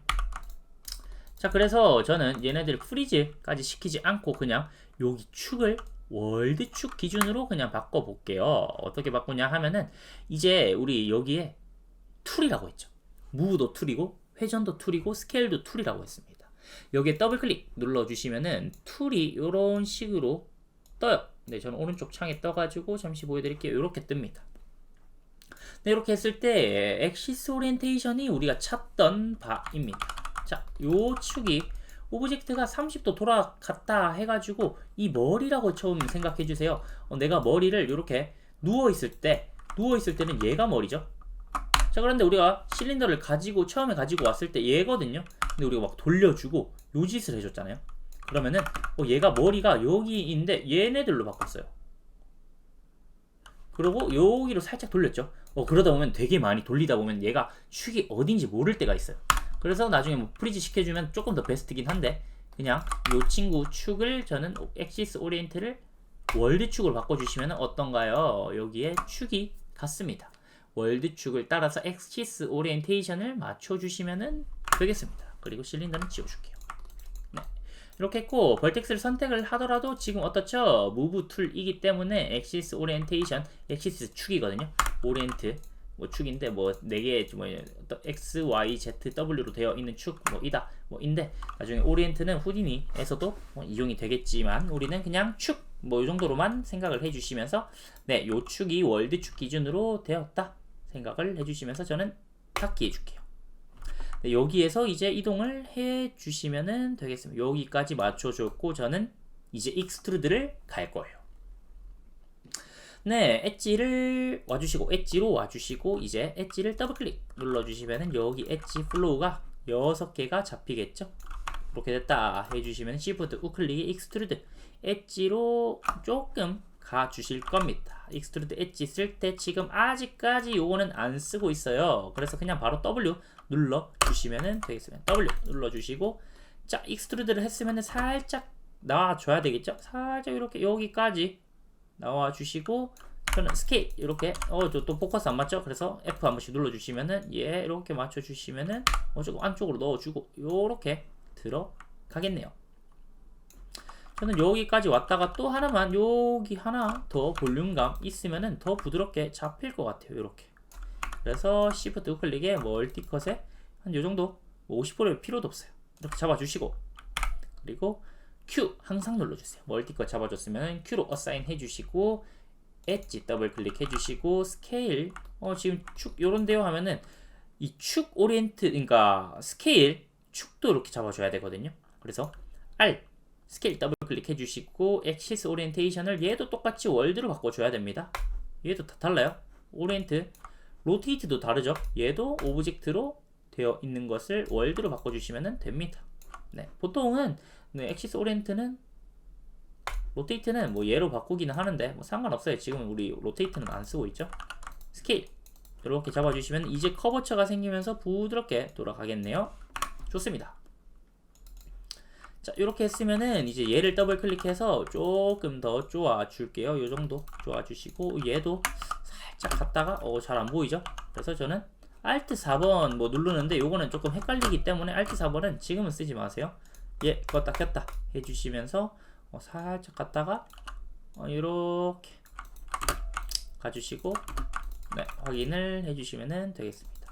자, 그래서 저는 얘네들 프리즈까지 시키지 않고 그냥 여기 축을 월드 축 기준으로 그냥 바꿔볼게요. 어떻게 바꾸냐 하면은 이제 우리 여기에 툴이라고 했죠. 무브도 툴이고 회전도 툴이고 스케일도 툴이라고 했습니다. 여기에 더블 클릭 눌러주시면은 툴이 이런 식으로 떠요. 네, 저는 오른쪽 창에 떠가지고 잠시 보여드릴게요. 이렇게 뜹니다. 네, 이렇게 했을 때 엑시스 오리엔테이션이 우리가 찾던 바입니다. 자, 요 축이 오브젝트가 30도 돌아갔다 해가지고 이 머리라고 처음 생각해주세요. 내가 머리를 이렇게 누워있을 때는 얘가 머리죠. 자, 그런데 우리가 실린더를 처음에 가지고 왔을 때 얘거든요. 근데 우리가 막 돌려주고 요 짓을 해줬잖아요. 그러면은 얘가 머리가 여기인데 얘네들로 바꿨어요. 그리고 여기로 살짝 돌렸죠. 그러다 보면 되게 많이 돌리다 보면 얘가 축이 어딘지 모를 때가 있어요. 그래서 나중에 뭐 프리즈 시켜주면 조금 더 베스트긴 한데 그냥 요 친구 축을 저는 엑시스 오리엔트를 월드 축으로 바꿔주시면 어떤가요? 여기에 축이 같습니다. 월드 축을 따라서 엑시스 오리엔테이션을 맞춰주시면 되겠습니다. 그리고 실린더는 지워줄게요. 네, 이렇게 했고 벌텍스를 선택을 하더라도 지금 어떻죠? 무브 툴이기 때문에 엑시스 오리엔테이션, 엑시스 축이거든요. 오리엔트 뭐 축인데 뭐 4개 뭐 X, Y, Z, W로 되어 있는 축 뭐 이다 뭐 인데 나중에 오리엔트는 후디니에서도 뭐 이용이 되겠지만 우리는 그냥 축 뭐 이 정도로만 생각을 해주시면서 네, 요 축이 월드 축 기준으로 되었다 생각을 해주시면서 저는 닫기 해줄게요. 네, 여기에서 이제 이동을 해주시면 되겠습니다. 여기까지 맞춰줬고 저는 이제 익스트루드를 갈 거예요. 네, 엣지를 엣지로 와주시고 이제 엣지를 더블클릭 눌러주시면 여기 엣지 플로우가 6개가 잡히겠죠. 이렇게 됐다 해주시면 Shift 우클릭이 익스트루드 엣지로 조금 가주실 겁니다. 익스트루드 엣지 쓸 때 지금 아직까지 요거는 안 쓰고 있어요. 그래서 그냥 바로 W 눌러주시면 되겠습니다. W 눌러주시고 자, 익스트루드를 했으면 살짝 나와줘야 되겠죠. 살짝 이렇게 여기까지 나와주시고 저는 스케일 이렇게 또 포커스 안 맞죠? 그래서 F 한 번씩 눌러주시면은 얘 이렇게 맞춰주시면은 조금 안쪽으로 넣어주고 요렇게 들어가겠네요. 저는 여기까지 왔다가 또 하나만 여기 하나 더 볼륨감 있으면은 더 부드럽게 잡힐 것 같아요. 이렇게. 그래서 Shift 우클릭에 멀티컷에 한 요정도 50%의 필요도 없어요. 이렇게 잡아주시고, 그리고 Q 항상 눌러주세요. 멀티컷 잡아줬으면 Q로 어사인 해주시고, 엣지 더블 클릭해주시고, 스케일 지금 축 요런데요 하면은 이 축 오리엔트, 그러니까 스케일 축도 이렇게 잡아줘야 되거든요. 그래서 R 스케일 더블 클릭해주시고, 엑시스 오리엔테이션을 얘도 똑같이 월드로 바꿔줘야 됩니다. 얘도 다 달라요. 오리엔트 로테이트도 다르죠. 얘도 오브젝트로 되어 있는 것을 월드로 바꿔주시면 됩니다. 네, 보통은 엑시스 오리엔트는 로테이트는 뭐 얘로 바꾸기는 하는데 뭐 상관없어요. 지금 우리 로테이트는 안 쓰고 있죠. 스케일 이렇게 잡아주시면 이제 커버처가 생기면서 부드럽게 돌아가겠네요. 좋습니다. 자, 이렇게 했으면은 이제 얘를 더블 클릭해서 조금 더 쪼아 줄게요. 요 정도 쪼아 주시고, 얘도 살짝 갔다가 잘 안 보이죠? 그래서 저는 Alt 4번 뭐 누르는데 요거는 조금 헷갈리기 때문에 Alt 4번은 지금은 쓰지 마세요. 얘 껐다 켰다 해주시면서 살짝 갔다가 이렇게 가주시고, 네, 확인을 해주시면 되겠습니다.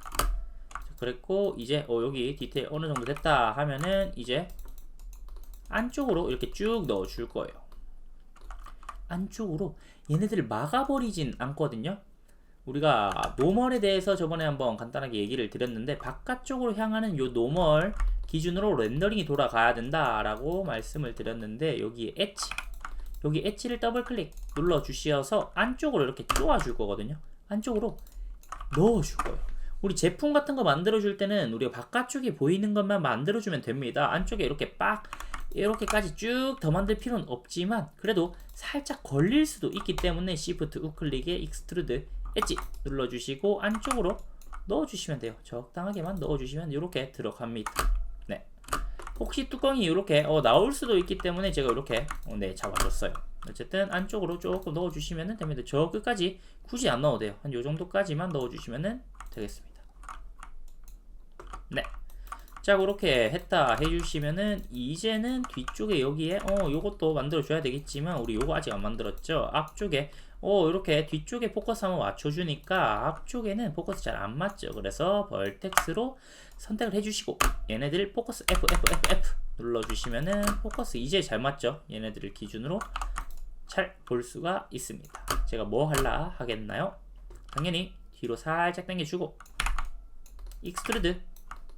자, 그랬고 이제 여기 디테일 어느 정도 됐다 하면은 이제 안쪽으로 이렇게 쭉 넣어 줄 거예요. 안쪽으로 얘네들을 막아버리진 않거든요. 우리가 노멀에 대해서 저번에 한번 간단하게 얘기를 드렸는데, 바깥쪽으로 향하는 요 노멀 기준으로 렌더링이 돌아가야 된다라고 말씀을 드렸는데, 여기 엣지, 여기 엣지를 더블 클릭 눌러 주셔서 안쪽으로 이렇게 쪼아 줄 거거든요. 안쪽으로 넣어 줄 거예요. 우리 제품 같은 거 만들어 줄 때는 우리가 바깥쪽에 보이는 것만 만들어 주면 됩니다. 안쪽에 이렇게 빡 이렇게까지 쭉 더 만들 필요는 없지만 그래도 살짝 걸릴 수도 있기 때문에 Shift 우클릭에 익스트루드 엣지 눌러주시고 안쪽으로 넣어주시면 돼요. 적당하게만 넣어주시면 이렇게 들어갑니다. 네. 혹시 뚜껑이 이렇게 나올 수도 있기 때문에 제가 이렇게 네, 잡아줬어요. 어쨌든 안쪽으로 조금 넣어주시면 됩니다. 저 끝까지 굳이 안 넣어도 돼요. 한 요 정도까지만 넣어주시면 되겠습니다. 네. 자, 그렇게 했다 해주시면은 이제는 뒤쪽에 여기에 요것도 만들어줘야 되겠지만 우리 요거 아직 안 만들었죠. 앞쪽에 이렇게 뒤쪽에 포커스 한번 맞춰주니까 앞쪽에는 포커스 잘 안 맞죠. 그래서 벌텍스로 선택을 해주시고 얘네들 포커스 F 눌러주시면은 포커스 이제 잘 맞죠. 얘네들을 기준으로 잘 볼 수가 있습니다. 제가 뭐 할라 하겠나요? 당연히 뒤로 살짝 당겨주고 익스트루드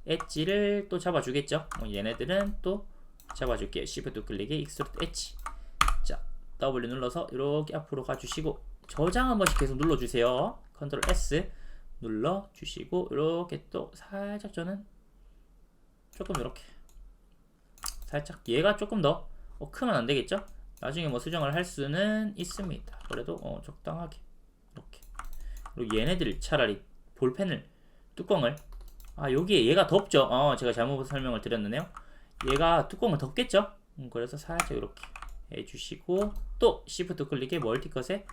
엣지를 또 잡아주겠죠. 얘네들은 또 잡아줄게요. Shift 클릭에 익스트루드 엣지. 자, W 눌러서 이렇게 앞으로 가주시고 저장 한 번씩 계속 눌러주세요. 컨트롤 S 눌러주시고 이렇게 또 살짝 저는 조금 이렇게 살짝 얘가 조금 더 크면 안 되겠죠? 나중에 뭐 수정을 할 수는 있습니다. 그래도 적당하게 이렇게. 그리고 얘네들 차라리 볼펜을 뚜껑을 여기에 얘가 덮죠. 제가 잘못 설명을 드렸네요. 얘가 뚜껑을 덮겠죠. 그래서 살짝 이렇게 해주시고 또 Shift 클릭에 멀티컷에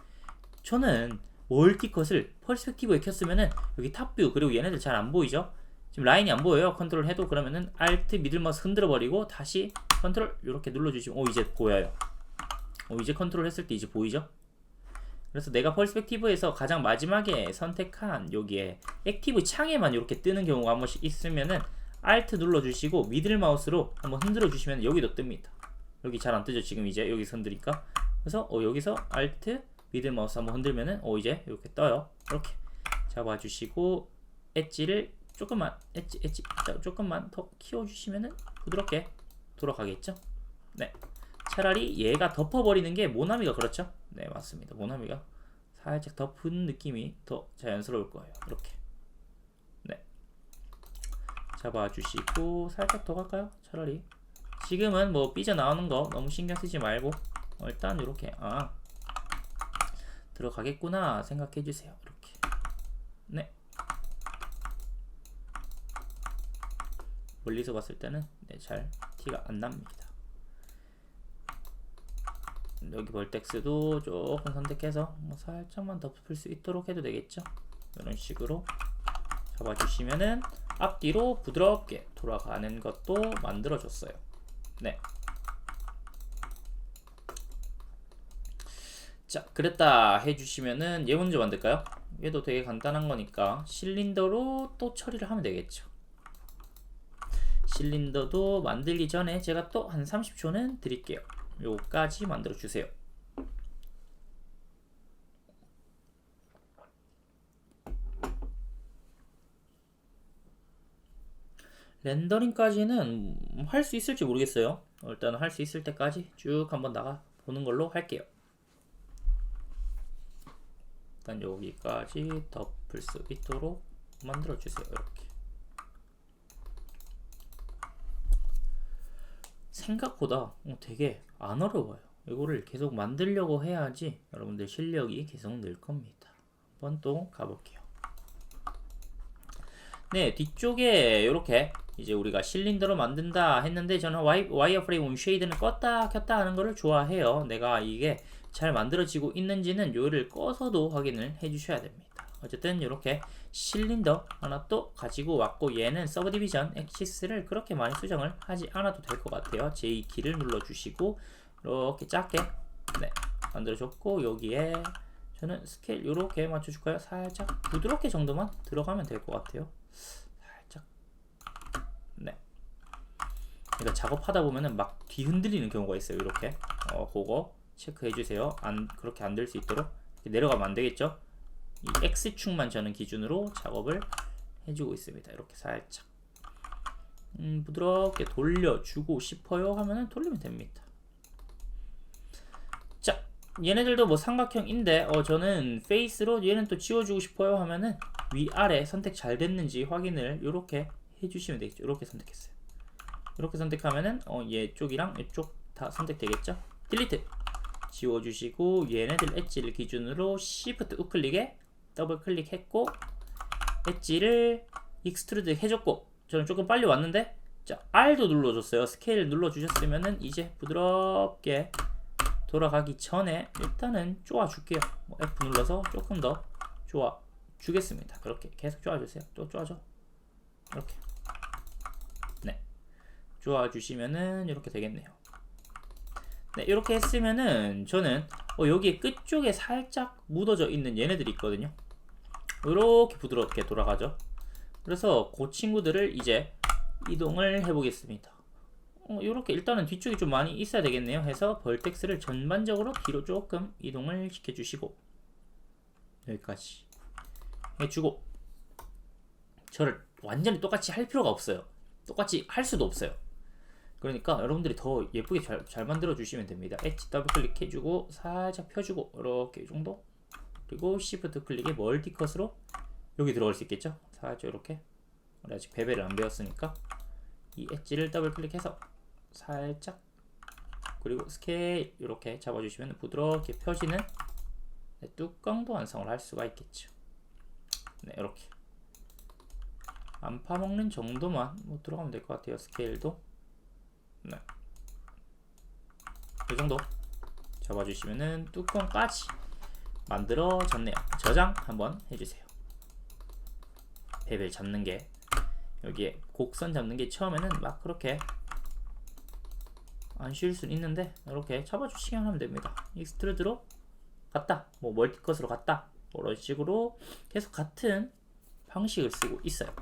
저는 멀티컷을 퍼스펙티브에 켰으면은 여기 탑뷰 그리고 얘네들 잘 안 보이죠. 지금 라인이 안 보여요. 컨트롤 해도 그러면은 Alt 미들 마우스 흔들어 버리고 다시 컨트롤 이렇게 눌러주시면 이제 보여요. 이제 컨트롤 했을 때 이제 보이죠. 그래서 내가 퍼스펙티브에서 가장 마지막에 선택한 여기에 액티브 창에만 이렇게 뜨는 경우가 한 번씩 있으면은 Alt 눌러주시고 미들 마우스로 한번 흔들어 주시면 여기도 뜹니다. 여기 잘 안 뜨죠. 지금 이제 여기서 흔드니까. 그래서 여기서 Alt 미들 마우스 한번 흔들면은 이제 이렇게 떠요. 이렇게 잡아주시고 엣지를 조금만 엣지 조금만 더 키워주시면은 부드럽게 돌아가겠죠. 네. 차라리 얘가 덮어버리는 게 모나미가 그렇죠? 네, 맞습니다. 모나미가 살짝 덮은 느낌이 더 자연스러울 거예요. 이렇게. 네. 잡아주시고 살짝 더 갈까요? 차라리. 지금은 뭐 삐져나오는 거 너무 신경 쓰지 말고 일단 이렇게 들어가겠구나 생각해주세요. 이렇게. 네. 멀리서 봤을 때는 잘 티가 안 납니다. 여기 벌텍스도 조금 선택해서 뭐 살짝만 덮을 수 있도록 해도 되겠죠. 이런 식으로 잡아주시면은 앞뒤로 부드럽게 돌아가는 것도 만들어줬어요. 네. 자, 그랬다 해주시면은 얘 먼저 만들까요? 얘도 되게 간단한 거니까 실린더로 또 처리를 하면 되겠죠. 실린더도 만들기 전에 제가 또 한 30초는 드릴게요. 요거까지 만들어 주세요. 렌더링까지는 할 수 있을지 모르겠어요. 일단 할 수 있을 때까지 쭉 한번 나가 보는 걸로 할게요. 일단 여기까지 덮을 수 있도록 만들어 주세요. 이렇게. 생각보다 되게 안 어려워요. 이거를 계속 만들려고 해야지 여러분들 실력이 계속 늘 겁니다. 한번 또 가볼게요. 네, 뒤쪽에 이렇게 이제 우리가 실린더로 만든다 했는데 저는 와이어프레임 쉐이드는 껐다 켰다 하는 거를 좋아해요. 내가 이게 잘 만들어지고 있는지는 요를 꺼서도 확인을 해 주셔야 됩니다. 어쨌든 이렇게 실린더 하나 또 가지고 왔고, 얘는 서브디비전 엑시스를 그렇게 많이 수정을 하지 않아도 될 것 같아요. J키를 눌러주시고 이렇게 작게 만들어줬고, 여기에 저는 스케일 이렇게 맞춰줄까요? 살짝 부드럽게 정도만 들어가면 될 것 같아요. 살짝. 그러니까 작업하다 보면은 막 뒤흔들리는 경우가 있어요. 이렇게 그거 체크해 주세요. 그렇게 안 될 수 있도록 내려가면 안 되겠죠? 이 X축만 저는 기준으로 작업을 해주고 있습니다. 이렇게 살짝 부드럽게 돌려주고 싶어요 하면은 돌리면 됩니다. 자, 얘네들도 뭐 삼각형인데 저는 페이스로 얘는 또 지워주고 싶어요 하면은 위아래 선택 잘 됐는지 확인을 이렇게 해주시면 되겠죠. 이렇게 선택했어요. 이렇게 선택하면은 얘 쪽이랑 이쪽 다 선택되겠죠. 딜리트 지워주시고, 얘네들 엣지를 기준으로 Shift 우클릭에 더블 클릭했고, 엣지를 익스트루드 해줬고, 저는 조금 빨리 왔는데 자, R도 눌러줬어요. 스케일 눌러주셨으면은 이제 부드럽게 돌아가기 전에 일단은 쪼아줄게요. F 눌러서 조금 더 쪼아주겠습니다. 그렇게 계속 쪼아주세요. 또 쪼아줘. 이렇게 쪼아주시면은 이렇게 되겠네요. 네, 이렇게 했으면은 저는 여기 끝쪽에 살짝 묻어져 있는 얘네들이 있거든요. 이렇게 부드럽게 돌아가죠. 그래서 그 친구들을 이제 이동을 해보겠습니다. 이렇게 일단은 뒤쪽이 좀 많이 있어야 되겠네요. 해서 벌텍스를 전반적으로 뒤로 조금 이동을 시켜주시고, 여기까지 해주고, 저를 완전히 똑같이 할 필요가 없어요. 똑같이 할 수도 없어요. 그러니까 여러분들이 더 예쁘게 잘 만들어 주시면 됩니다. 엣지 더블 클릭해주고 살짝 펴주고 이렇게 정도. 그리고 시프트 클릭에 멀티컷으로 여기 들어갈 수 있겠죠. 살짝 이렇게. 우리 아직 베벨을 안 배웠으니까 이 엣지를 더블 클릭해서 살짝, 그리고 스케일 이렇게 잡아주시면 부드럽게 펴지는 뚜껑도 완성을 할 수가 있겠죠. 네, 이렇게 안 파먹는 정도만 들어가면 될 것 같아요. 스케일도 이 정도 잡아주시면은 뚜껑까지 만들어졌네요. 저장 한번 해주세요. 베벨 잡는 게, 여기에 곡선 잡는 게 처음에는 막 그렇게 안 쉬울 수는 있는데 이렇게 잡아주시면 하면 됩니다. 익스트루드로 갔다, 멀티컷으로 갔다, 이런 식으로 계속 같은 방식을 쓰고 있어요.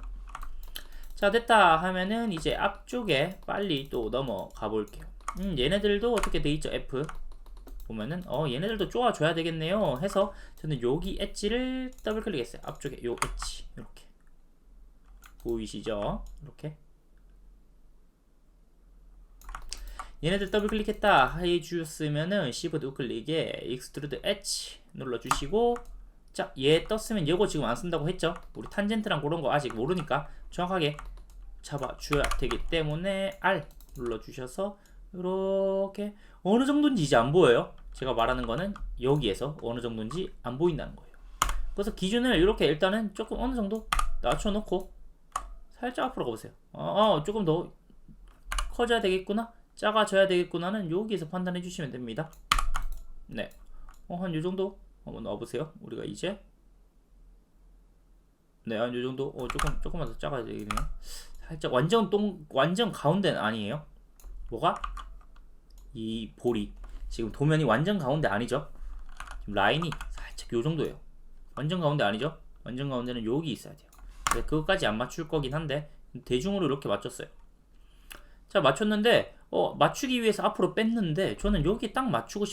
자, 됐다 하면은 이제 앞쪽에 빨리 또 넘어가 볼게요. 얘네들도 어떻게 돼 있죠? F 보면은 얘네들도 쪼아줘야 되겠네요 해서 저는 여기 엣지를 더블 클릭했어요. 앞쪽에 요 엣지 이렇게 보이시죠? 이렇게 얘네들 더블 클릭했다 해주셨으면은 Shift 우클릭에 익스트루드 엣지 눌러주시고, 자, 얘 떴으면 얘거 지금 안 쓴다고 했죠? 우리 탄젠트랑 그런 거 아직 모르니까 정확하게 잡아줘야 되기 때문에 R 눌러주셔서 이렇게 어느 정도인지 이제 안 보여요. 제가 말하는 거는 여기에서 어느 정도인지 안 보인다는 거예요. 그래서 기준을 이렇게 일단은 조금 어느 정도 낮춰놓고 살짝 앞으로 가보세요. 조금 더 커져야 되겠구나, 작아져야 되겠구나는 여기에서 판단해 주시면 됩니다. 네, 한 요 정도 한번 넣어보세요. 우리가 이제 한 요 정도 조금만 더 작아야 되겠네요. 살짝 완전 가운데는 아니에요. 뭐가? 이 볼이 지금 도면이 완전 가운데 아니죠. 지금 라인이 살짝 요 정도예요. 완전 가운데 아니죠. 완전 가운데는 여기 있어야 돼요. 그것까지 안 맞출 거긴 한데 대중으로 이렇게 맞췄어요. 자, 맞췄는데 맞추기 위해서 앞으로 뺐는데 저는 여기 딱 맞추고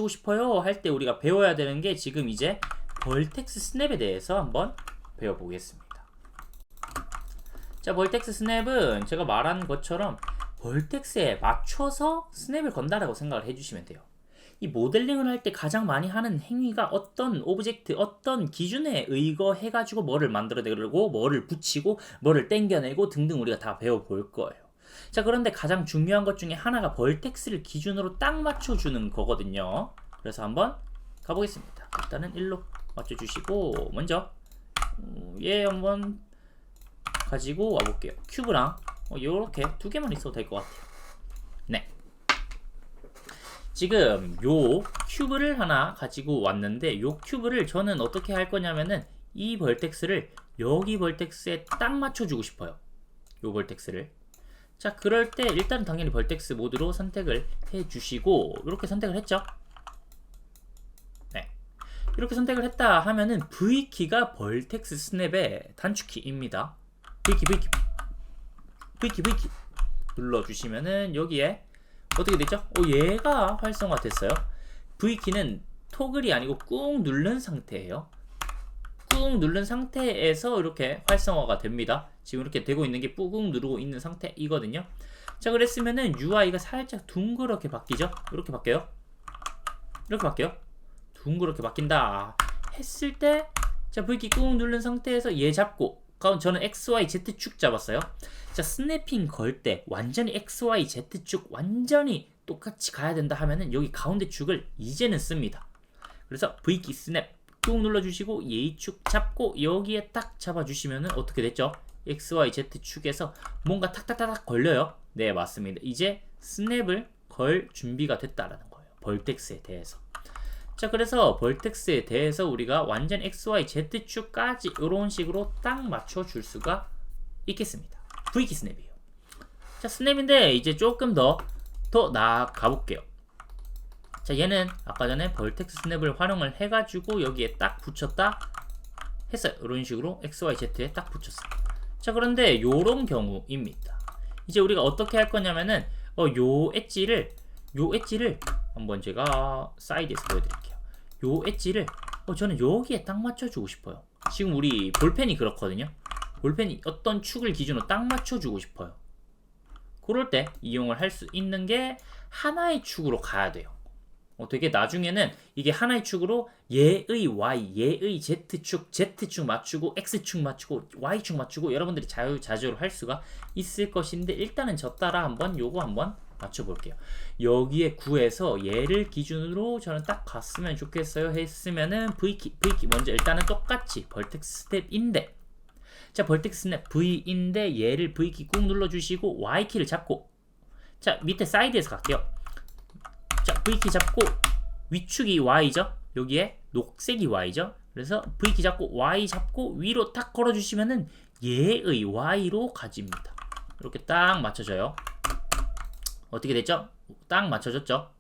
싶어요 할 때 우리가 배워야 되는 게 지금 이제 벌텍스 스냅에 대해서 한번 배워보겠습니다. 자, 벌텍스 스냅은 제가 말한 것처럼 벌텍스에 맞춰서 스냅을 건다라고 생각을 해주시면 돼요. 이 모델링을 할 때 가장 많이 하는 행위가 어떤 오브젝트, 어떤 기준에 의거해가지고 뭐를 만들어내고 뭐를 붙이고 뭐를 땡겨내고 등등 우리가 다 배워볼 거예요. 자, 그런데 가장 중요한 것 중에 하나가 벌텍스를 기준으로 딱 맞춰주는 거거든요. 그래서 한번 가보겠습니다. 일단은 1로 맞춰주시고 먼저 얘 한번 가지고 와볼게요. 큐브랑 요렇게 두 개만 있어도 될 것 같아요. 네. 지금 요 큐브를 하나 가지고 왔는데 요 큐브를 저는 어떻게 할 거냐면은 이 벌텍스를 여기 벌텍스에 딱 맞춰주고 싶어요. 요 벌텍스를. 자, 그럴 때 일단 당연히 벌텍스 모드로 선택을 해주시고 이렇게 선택을 했죠. 네. 이렇게 선택을 했다 하면은 V키가 벌텍스 스냅의 단축키입니다. V키 눌러주시면은 여기에 어떻게 되죠? 얘가 활성화 됐어요. V키는 토글이 아니고 꾹 누른 상태예요. 꾹 누른 상태에서 이렇게 활성화가 됩니다. 지금 이렇게 되고 있는 게 꾹 누르고 있는 상태이거든요. 자, 그랬으면은 UI가 살짝 둥그렇게 바뀌죠? 이렇게 바뀌어요. 이렇게 바뀌어요. 둥그렇게 바뀐다 했을 때, 자, V키 꾹 누른 상태에서 얘 잡고, 저는 XYZ축 잡았어요. 자, 스냅핑 걸 때 완전히 XYZ축 완전히 똑같이 가야 된다 하면은 여기 가운데 축을 이제는 씁니다. 그래서 V키 스냅 꾹 눌러주시고 A축 잡고 여기에 딱 잡아주시면은 어떻게 됐죠? XYZ축에서 뭔가 탁탁탁탁 걸려요. 네, 맞습니다. 이제 스냅을 걸 준비가 됐다라는 거예요. 벌텍스에 대해서. 자, 그래서 벌텍스에 대해서 우리가 완전 XYZ축까지 이런 식으로 딱 맞춰줄 수가 있겠습니다. V키 스냅이에요. 자, 스냅인데 이제 조금 더 나아가 볼게요. 자, 얘는 아까 전에 벌텍스 스냅을 활용을 해가지고 여기에 딱 붙였다 했어요. 이런 식으로 XYZ에 딱 붙였어요. 자, 그런데 요런 경우입니다. 이제 우리가 어떻게 할 거냐면은 요 엣지를 한번 제가 사이드에서 보여드릴게요. 요 엣지를 저는 여기에 딱 맞춰주고 싶어요. 지금 우리 볼펜이 그렇거든요. 볼펜이 어떤 축을 기준으로 딱 맞춰주고 싶어요. 그럴 때 이용을 할 수 있는 게 하나의 축으로 가야 돼요. 되게 나중에는 이게 하나의 축으로 얘의 Y, 얘의 Z축, Z축 맞추고 X축 맞추고 Y축 맞추고 여러분들이 자유자재로 할 수가 있을 것인데 일단은 저 따라 요거 한번 맞춰볼게요. 여기에 구해서 얘를 기준으로 저는 딱 갔으면 좋겠어요 했으면은 V키 먼저 일단은 똑같이 벌텍스 스텝인데, 자, 벌텍스 스냅 V인데 얘를 V키 꾹 눌러주시고 Y키를 잡고, 자, 밑에 사이드에서 갈게요. 자, V키 잡고 위축이 Y죠. 여기에 녹색이 Y죠. 그래서 V키 잡고 Y 잡고 위로 딱 걸어주시면은 얘의 Y로 가집니다. 이렇게 딱 맞춰져요. 어떻게 됐죠? 딱 맞춰졌죠?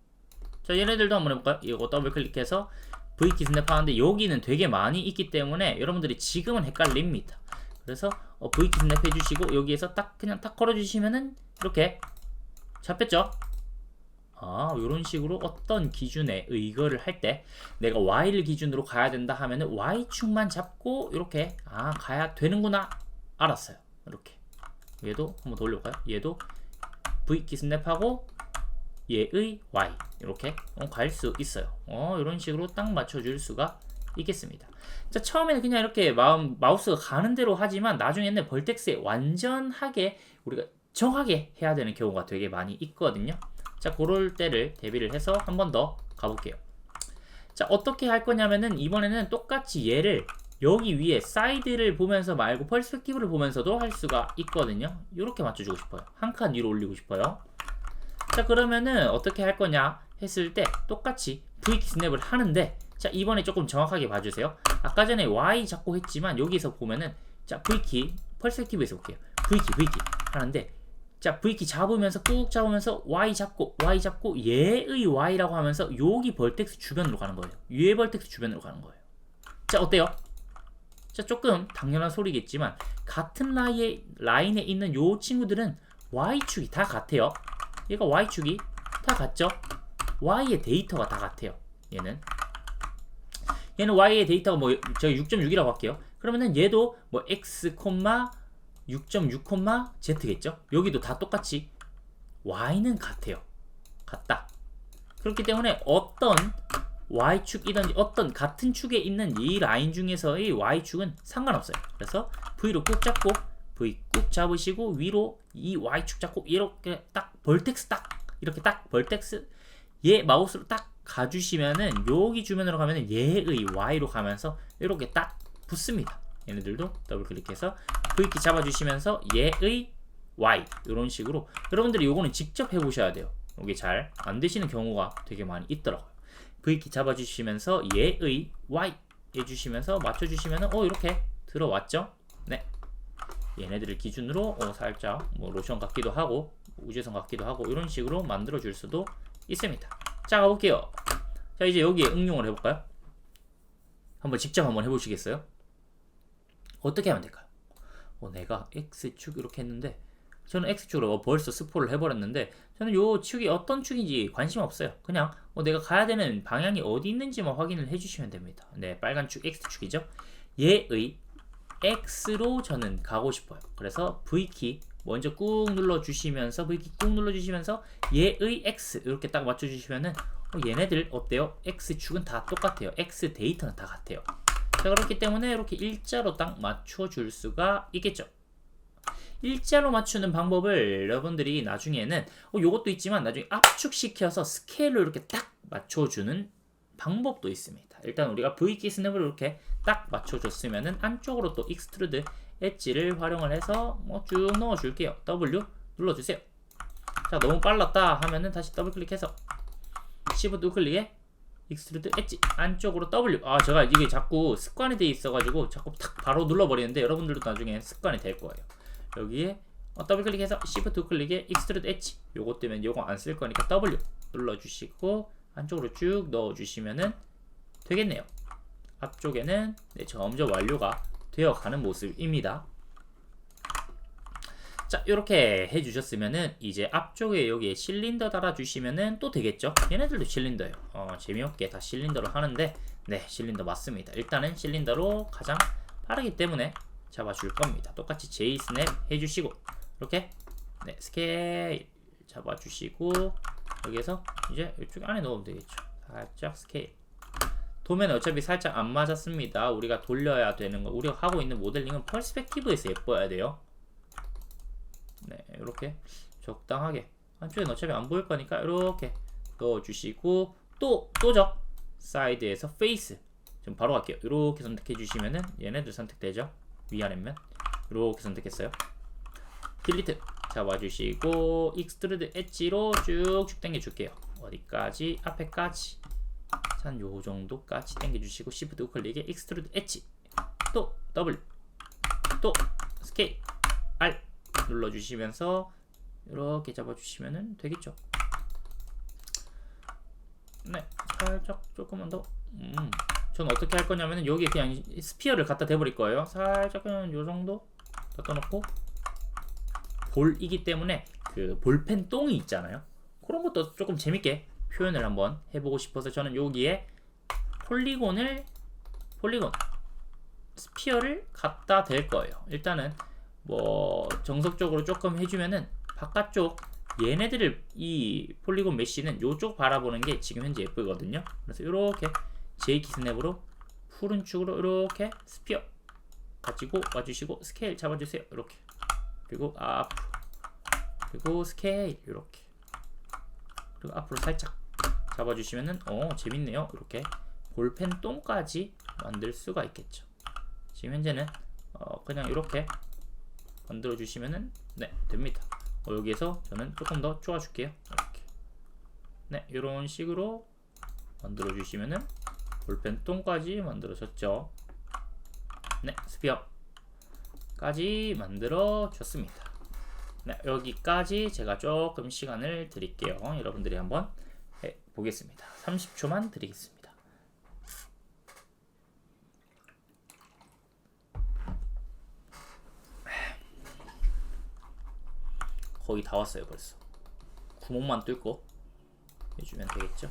자, 얘네들도 한번 해볼까요? 이거 더블 클릭해서 V키 스냅 하는데 여기는 되게 많이 있기 때문에 여러분들이 지금은 헷갈립니다. 그래서 V키 스냅 해주시고 여기에서 그냥 딱 걸어주시면은 이렇게 잡혔죠? 이런 식으로 어떤 기준에 의거를 할 때 내가 Y를 기준으로 가야 된다 하면은 Y축만 잡고 이렇게 가야 되는구나 알았어요. 이렇게 얘도 한번 더 올려볼까요? 얘도 V키 스냅하고 얘의 Y 이렇게 갈 수 있어요. 이런 식으로 딱 맞춰줄 수가 있겠습니다. 자, 처음에는 그냥 이렇게 마우스가 가는 대로 하지만 나중에는 벌텍스에 완전하게 우리가 정하게 해야 되는 경우가 되게 많이 있거든요. 자, 그럴 때를 대비를 해서 한 번 더 가볼게요. 자, 어떻게 할 거냐면은 이번에는 똑같이 얘를 여기 위에 사이드를 보면서 말고 퍼스펙티브를 보면서도 할 수가 있거든요. 이렇게 맞춰주고 싶어요. 한 칸 위로 올리고 싶어요. 자, 그러면은 어떻게 할 거냐 했을 때 똑같이 V키 스냅을 하는데, 자, 이번에 조금 정확하게 봐주세요. 아까 전에 Y 잡고 했지만 여기서 보면은, 자, V키 퍼스펙티브에서 볼게요. V키 하는데, 자, V키 잡으면서 꾹 잡으면서 Y 잡고 얘의 Y라고 하면서 여기 벌텍스 주변으로 가는 거예요. 얘 벌텍스 주변으로 가는 거예요. 자, 어때요? 자, 조금 당연한 소리겠지만 같은 라인에 있는 요 친구들은 Y축이 다 같아요. 얘가 Y축이 다 같죠? Y의 데이터가 다 같아요. 얘는 Y의 데이터가 뭐 저희 6.6이라고 할게요. 그러면은 얘도 뭐 X, 6.6, Z겠죠? 여기도 다 똑같이 Y는 같아요. 같다. 그렇기 때문에 어떤 Y축이든지 어떤 같은 축에 있는 이 라인 중에서의 Y축은 상관없어요. 그래서 V로 꾹 잡고 V 꾹 잡으시고 위로 이 Y축 잡고 이렇게 딱 벌텍스 딱 이렇게 딱 벌텍스 얘 마우스로 딱 가주시면은 여기 주변으로 가면은 얘의 Y로 가면서 이렇게 딱 붙습니다. 얘네들도 더블 클릭해서 V키 잡아주시면서 얘의 Y 이런 식으로 여러분들이 요거는 직접 해보셔야 돼요. 이게 잘 안 되시는 경우가 되게 많이 있더라고요. V키 잡아주시면서 얘의 Y 해주시면서 맞춰주시면은 이렇게 들어왔죠? 네. 얘네들을 기준으로 살짝 뭐 로션 같기도 하고 우주선 같기도 하고 이런 식으로 만들어 줄 수도 있습니다. 자, 가볼게요. 자, 이제 여기에 응용을 해볼까요? 한번 직접 한번 해보시겠어요? 어떻게 하면 될까요? 내가 X축 이렇게 했는데 저는 X축으로 벌써 스포를 해버렸는데 저는 요 축이 어떤 축인지 관심 없어요. 그냥 내가 가야 되는 방향이 어디 있는지만 확인을 해주시면 됩니다. 네, 빨간 축 X축이죠. 얘의 X로 저는 가고 싶어요. 그래서 V키 먼저 꾹 눌러주시면서 V키 꾹 눌러주시면서 얘의 X 이렇게 딱 맞춰주시면은 얘네들 어때요? X축은 다 똑같아요. X 데이터는 다 같아요. 자, 그렇기 때문에 이렇게 일자로 딱 맞춰줄 수가 있겠죠. 일자로 맞추는 방법을 여러분들이 나중에는 요것도 있지만 나중에 압축시켜서 스케일로 이렇게 딱 맞춰주는 방법도 있습니다. 일단 우리가 V키 스냅을 이렇게 딱 맞춰줬으면은 안쪽으로 또 익스트루드 엣지를 활용을 해서 쭉 넣어줄게요. W 눌러주세요. 자, 너무 빨랐다 하면은 다시 더블 클릭해서 Shift 우클릭에 익스트루드 엣지 안쪽으로 W. 제가 이게 자꾸 습관이 돼 있어가지고 자꾸 탁 바로 눌러버리는데 여러분들도 나중에 습관이 될 거예요. 여기에 더블 클릭해서 Shift 우클릭에 익스트루드 엣지 요거 때문에 요거 안 쓸 거니까 W 눌러주시고 안쪽으로 쭉 넣어주시면은 되겠네요. 앞쪽에는 점점 완료가 되어가는 모습입니다. 자, 이렇게 해주셨으면은 이제 앞쪽에 여기에 실린더 달아주시면은 또 되겠죠? 얘네들도 실린더예요. 재미없게 다 실린더로 하는데 네, 실린더 맞습니다. 일단은 실린더로 가장 빠르기 때문에 잡아줄 겁니다. 똑같이 J 스냅 해주시고 이렇게 네, 스케일 잡아주시고 여기에서 이제 이쪽 안에 넣으면 되겠죠. 살짝 스케일. 도면 어차피 살짝 안 맞았습니다. 우리가 돌려야 되는 거, 우리가 하고 있는 모델링은 퍼스펙티브에서 예뻐야 돼요. 네, 이렇게 적당하게 한쪽엔 어차피 안 보일 거니까 이렇게 넣어주시고 또죠. 사이드에서 페이스 좀 바로 갈게요. 이렇게 선택해 주시면은 얘네들 선택되죠. 위아래면 이렇게 선택했어요. 딜리트 잡아주시고 익스트루드 엣지로 쭉쭉 당겨줄게요. 어디까지? 앞에까지 한 요정도까지 당겨주시고 Shift 우클릭에 익스트루드 엣지 또 W 또 스케일 R 눌러주시면서 이렇게 잡아주시면 되겠죠. 네, 살짝 조금만 더. 저는 어떻게 할 거냐면은 여기에 그냥 스피어를 갖다 대버릴 거예요. 살짝 그냥 요 정도 갖다 놓고 볼이기 때문에 그 볼펜 똥이 있잖아요. 그런 것도 조금 재밌게 표현을 한번 해보고 싶어서 저는 여기에 폴리곤 스피어를 갖다 댈 거예요. 일단은 뭐 정석적으로 조금 해주면은 바깥쪽 얘네들을 이 폴리곤 메쉬는 요쪽 바라보는 게 지금 현재 예쁘거든요. 그래서 이렇게 J키 스냅으로 푸른 축으로 이렇게 스피어 가지고 와주시고 스케일 잡아주세요. 이렇게 그리고 앞으로 그리고 스케일 이렇게 그리고 앞으로 살짝 잡아주시면은 재밌네요. 이렇게 볼펜 똥까지 만들 수가 있겠죠. 지금 현재는 그냥 이렇게 만들어 주시면은 네, 됩니다. 여기에서 저는 조금 더 쪼아줄게요. 이렇게 네, 이런 식으로 만들어 주시면은 볼펜 똥까지 만들어졌죠. 네, 스피어까지 만들어 줬습니다. 네, 여기까지 제가 조금 시간을 드릴게요. 여러분들이 한번 해 보겠습니다. 30초만 드리겠습니다. 거의 다 왔어요. 벌써 구멍만 뚫고 해주면 되겠죠.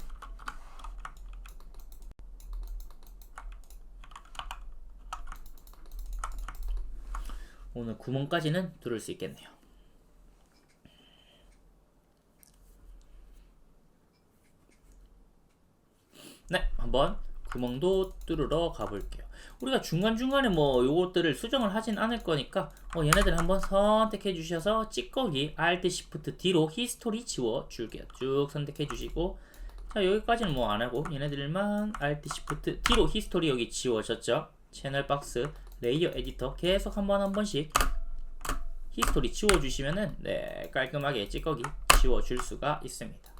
오늘 구멍까지는 뚫을 수 있겠네요. 네, 한번 구멍도 뚫으러 가볼게요. 우리가 중간중간에 뭐 요것들을 수정을 하진 않을 거니까 얘네들 한번 선택해 주셔서 찌꺼기 Alt Shift D로 히스토리 지워 줄게요. 쭉 선택해 주시고, 자 여기까지는 뭐 안 하고 얘네들만 Alt Shift D로 히스토리 여기 지워졌죠. 채널 박스 레이어 에디터 계속 한 번씩 히스토리 지워 주시면은 네, 깔끔하게 찌꺼기 지워 줄 수가 있습니다.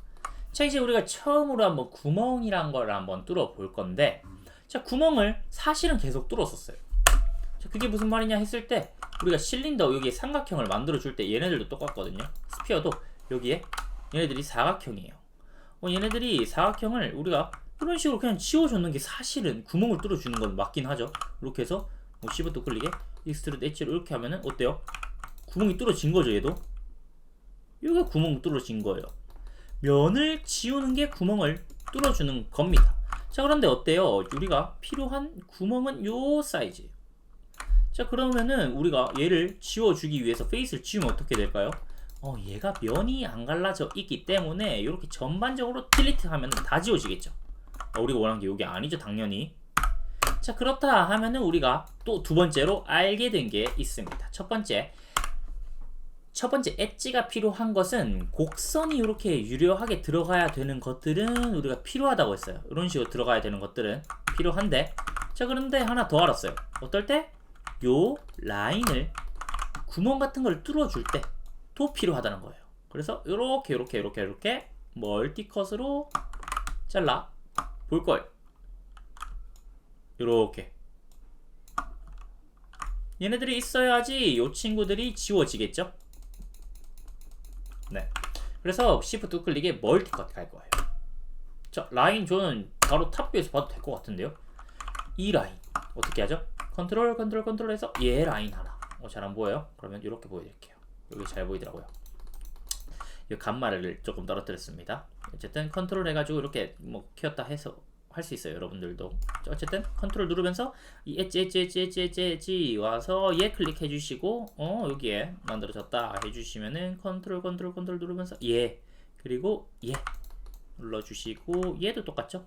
자, 이제 우리가 처음으로 한번 구멍이란 걸 한번 뚫어 볼 건데, 자 구멍을 사실은 계속 뚫었었어요. 자, 그게 무슨 말이냐 했을 때, 우리가 실린더 여기에 삼각형을 만들어 줄 때 얘네들도 똑같거든요. 스피어도 여기에 얘네들이 사각형이에요. 얘네들이 사각형을 우리가 이런 식으로 그냥 지워줬는 게 사실은 구멍을 뚫어주는 건 맞긴 하죠. 이렇게 해서 뭐 Shift 클릭에 익스트루드 엣지로 이렇게 하면은 어때요? 구멍이 뚫어진 거죠. 얘도 여기가 구멍 뚫어진 거예요. 면을 지우는 게 구멍을 뚫어주는 겁니다. 자, 그런데 어때요? 우리가 필요한 구멍은 요 사이즈예요. 자, 그러면은 우리가 얘를 지워주기 위해서 페이스를 지우면 어떻게 될까요? 얘가 면이 안 갈라져 있기 때문에 이렇게 전반적으로 딜리트 하면 다 지워지겠죠. 우리가 원하는 게 이게 아니죠, 당연히. 자, 그렇다 하면은 우리가 또 두 번째로 알게 된 게 있습니다. 첫 번째 엣지가 필요한 것은 곡선이 이렇게 유려하게 들어가야 되는 것들은 우리가 필요하다고 했어요. 이런 식으로 들어가야 되는 것들은 필요한데, 자 그런데 하나 더 알았어요. 어떨 때? 요 라인을 구멍 같은 걸 뚫어줄 때 또 필요하다는 거예요. 그래서 이렇게 멀티컷으로 잘라 볼 거예요. 이렇게 얘네들이 있어야지 요 친구들이 지워지겠죠. 네, 그래서 Shift 클릭에 멀티컷 갈 거예요. 자, 라인 저는 바로 탑뷰에서 봐도 될 것 같은데요. 이 라인 어떻게 하죠? 컨트롤 해서 얘 라인 하나. 잘 안 보여요? 그러면 이렇게 보여드릴게요. 여기 잘 보이더라고요. 이 간말을 조금 떨어뜨렸습니다. 어쨌든 컨트롤 해가지고 이렇게 뭐 키웠다 해서 할 수 있어요. 여러분들도. 자, 어쨌든 컨트롤 누르면서 이 엣지 와서 얘 클릭해 주시고 여기에 만들어졌다 해주시면은 컨트롤 누르면서 얘 그리고 얘 눌러주시고 얘도 똑같죠?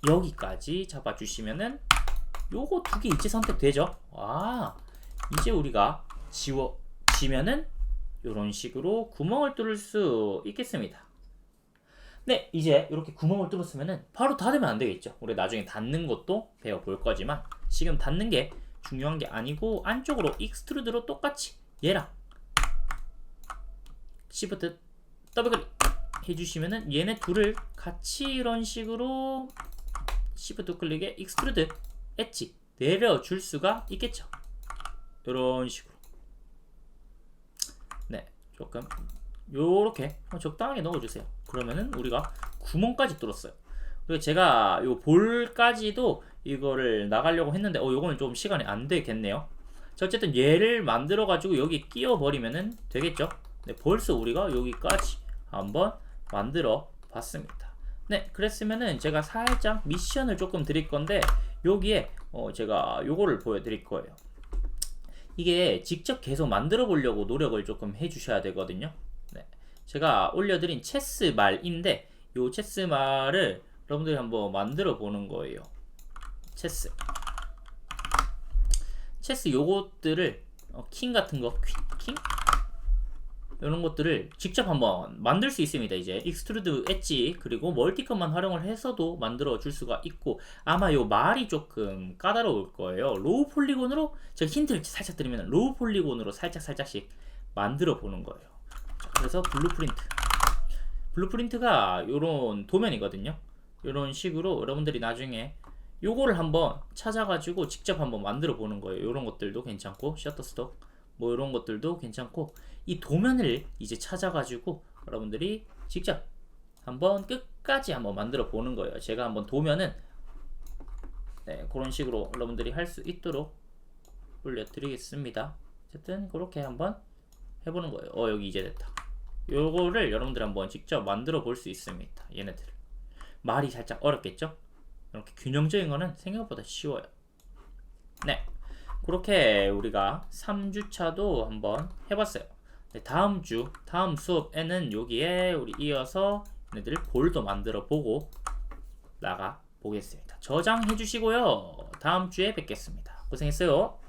여기까지 잡아주시면은 요거 두 개 일치 선택되죠? 이제 우리가 지워지면은 요런 식으로 구멍을 뚫을 수 있겠습니다. 네, 이제 이렇게 구멍을 뚫었으면은 바로 닫으면 안 되겠죠. 우리 나중에 닫는 것도 배워볼 거지만 지금 닫는 게 중요한 게 아니고 안쪽으로 익스트루드로 똑같이 얘랑 Shift 더블 클릭 해주시면은 얘네 둘을 같이 이런 식으로 Shift 클릭에 익스트루드 엣지 내려줄 수가 있겠죠. 이런 식으로. 네, 조금 요렇게 적당하게 넣어주세요. 그러면은 우리가 구멍까지 뚫었어요. 그리고 제가 요 볼까지도 이거를 나가려고 했는데 요거는 좀 시간이 안 되겠네요. 자, 어쨌든 얘를 만들어 가지고 여기 끼워 버리면은 되겠죠. 네, 벌써 우리가 여기까지 한번 만들어 봤습니다. 네, 그랬으면은 제가 살짝 미션을 조금 드릴 건데 여기에 제가 요거를 보여드릴 거예요. 이게 직접 계속 만들어 보려고 노력을 조금 해주셔야 되거든요. 네, 제가 올려드린 체스 말인데 요 체스 말을 여러분들이 한번 만들어 보는 거예요. 체스 요것들을 킹 같은 거 킹 이런 것들을 직접 한번 만들 수 있습니다. 이제 익스트루드 엣지 그리고 멀티컷만 활용을 해서도 만들어 줄 수가 있고, 아마 요 말이 조금 까다로울 거예요. 로우 폴리곤으로 제가 힌트를 살짝 드리면 로우 폴리곤으로 살짝씩 만들어 보는 거예요. 자, 그래서 블루프린트가 요런 도면이거든요. 요런 식으로 여러분들이 나중에 요거를 한번 찾아가지고 직접 한번 만들어 보는 거예요. 요런 것들도 괜찮고 셔터스톡 뭐 이런 것들도 괜찮고, 이 도면을 이제 찾아가지고 여러분들이 직접 한번 끝까지 한번 만들어 보는 거예요. 제가 한번 도면은 네, 그런 식으로 여러분들이 할 수 있도록 올려드리겠습니다. 어쨌든 그렇게 한번 해보는 거예요. 여기 이제 됐다. 요거를 여러분들 한번 직접 만들어 볼 수 있습니다. 얘네들 말이 살짝 어렵겠죠? 이렇게 균형적인 거는 생각보다 쉬워요. 네, 그렇게 우리가 3주차도 한번 해봤어요. 네, 다음 수업에는 여기에 우리 이어서 얘네들 볼도 만들어 보고 나가 보겠습니다. 저장해 주시고요. 다음 주에 뵙겠습니다. 고생했어요.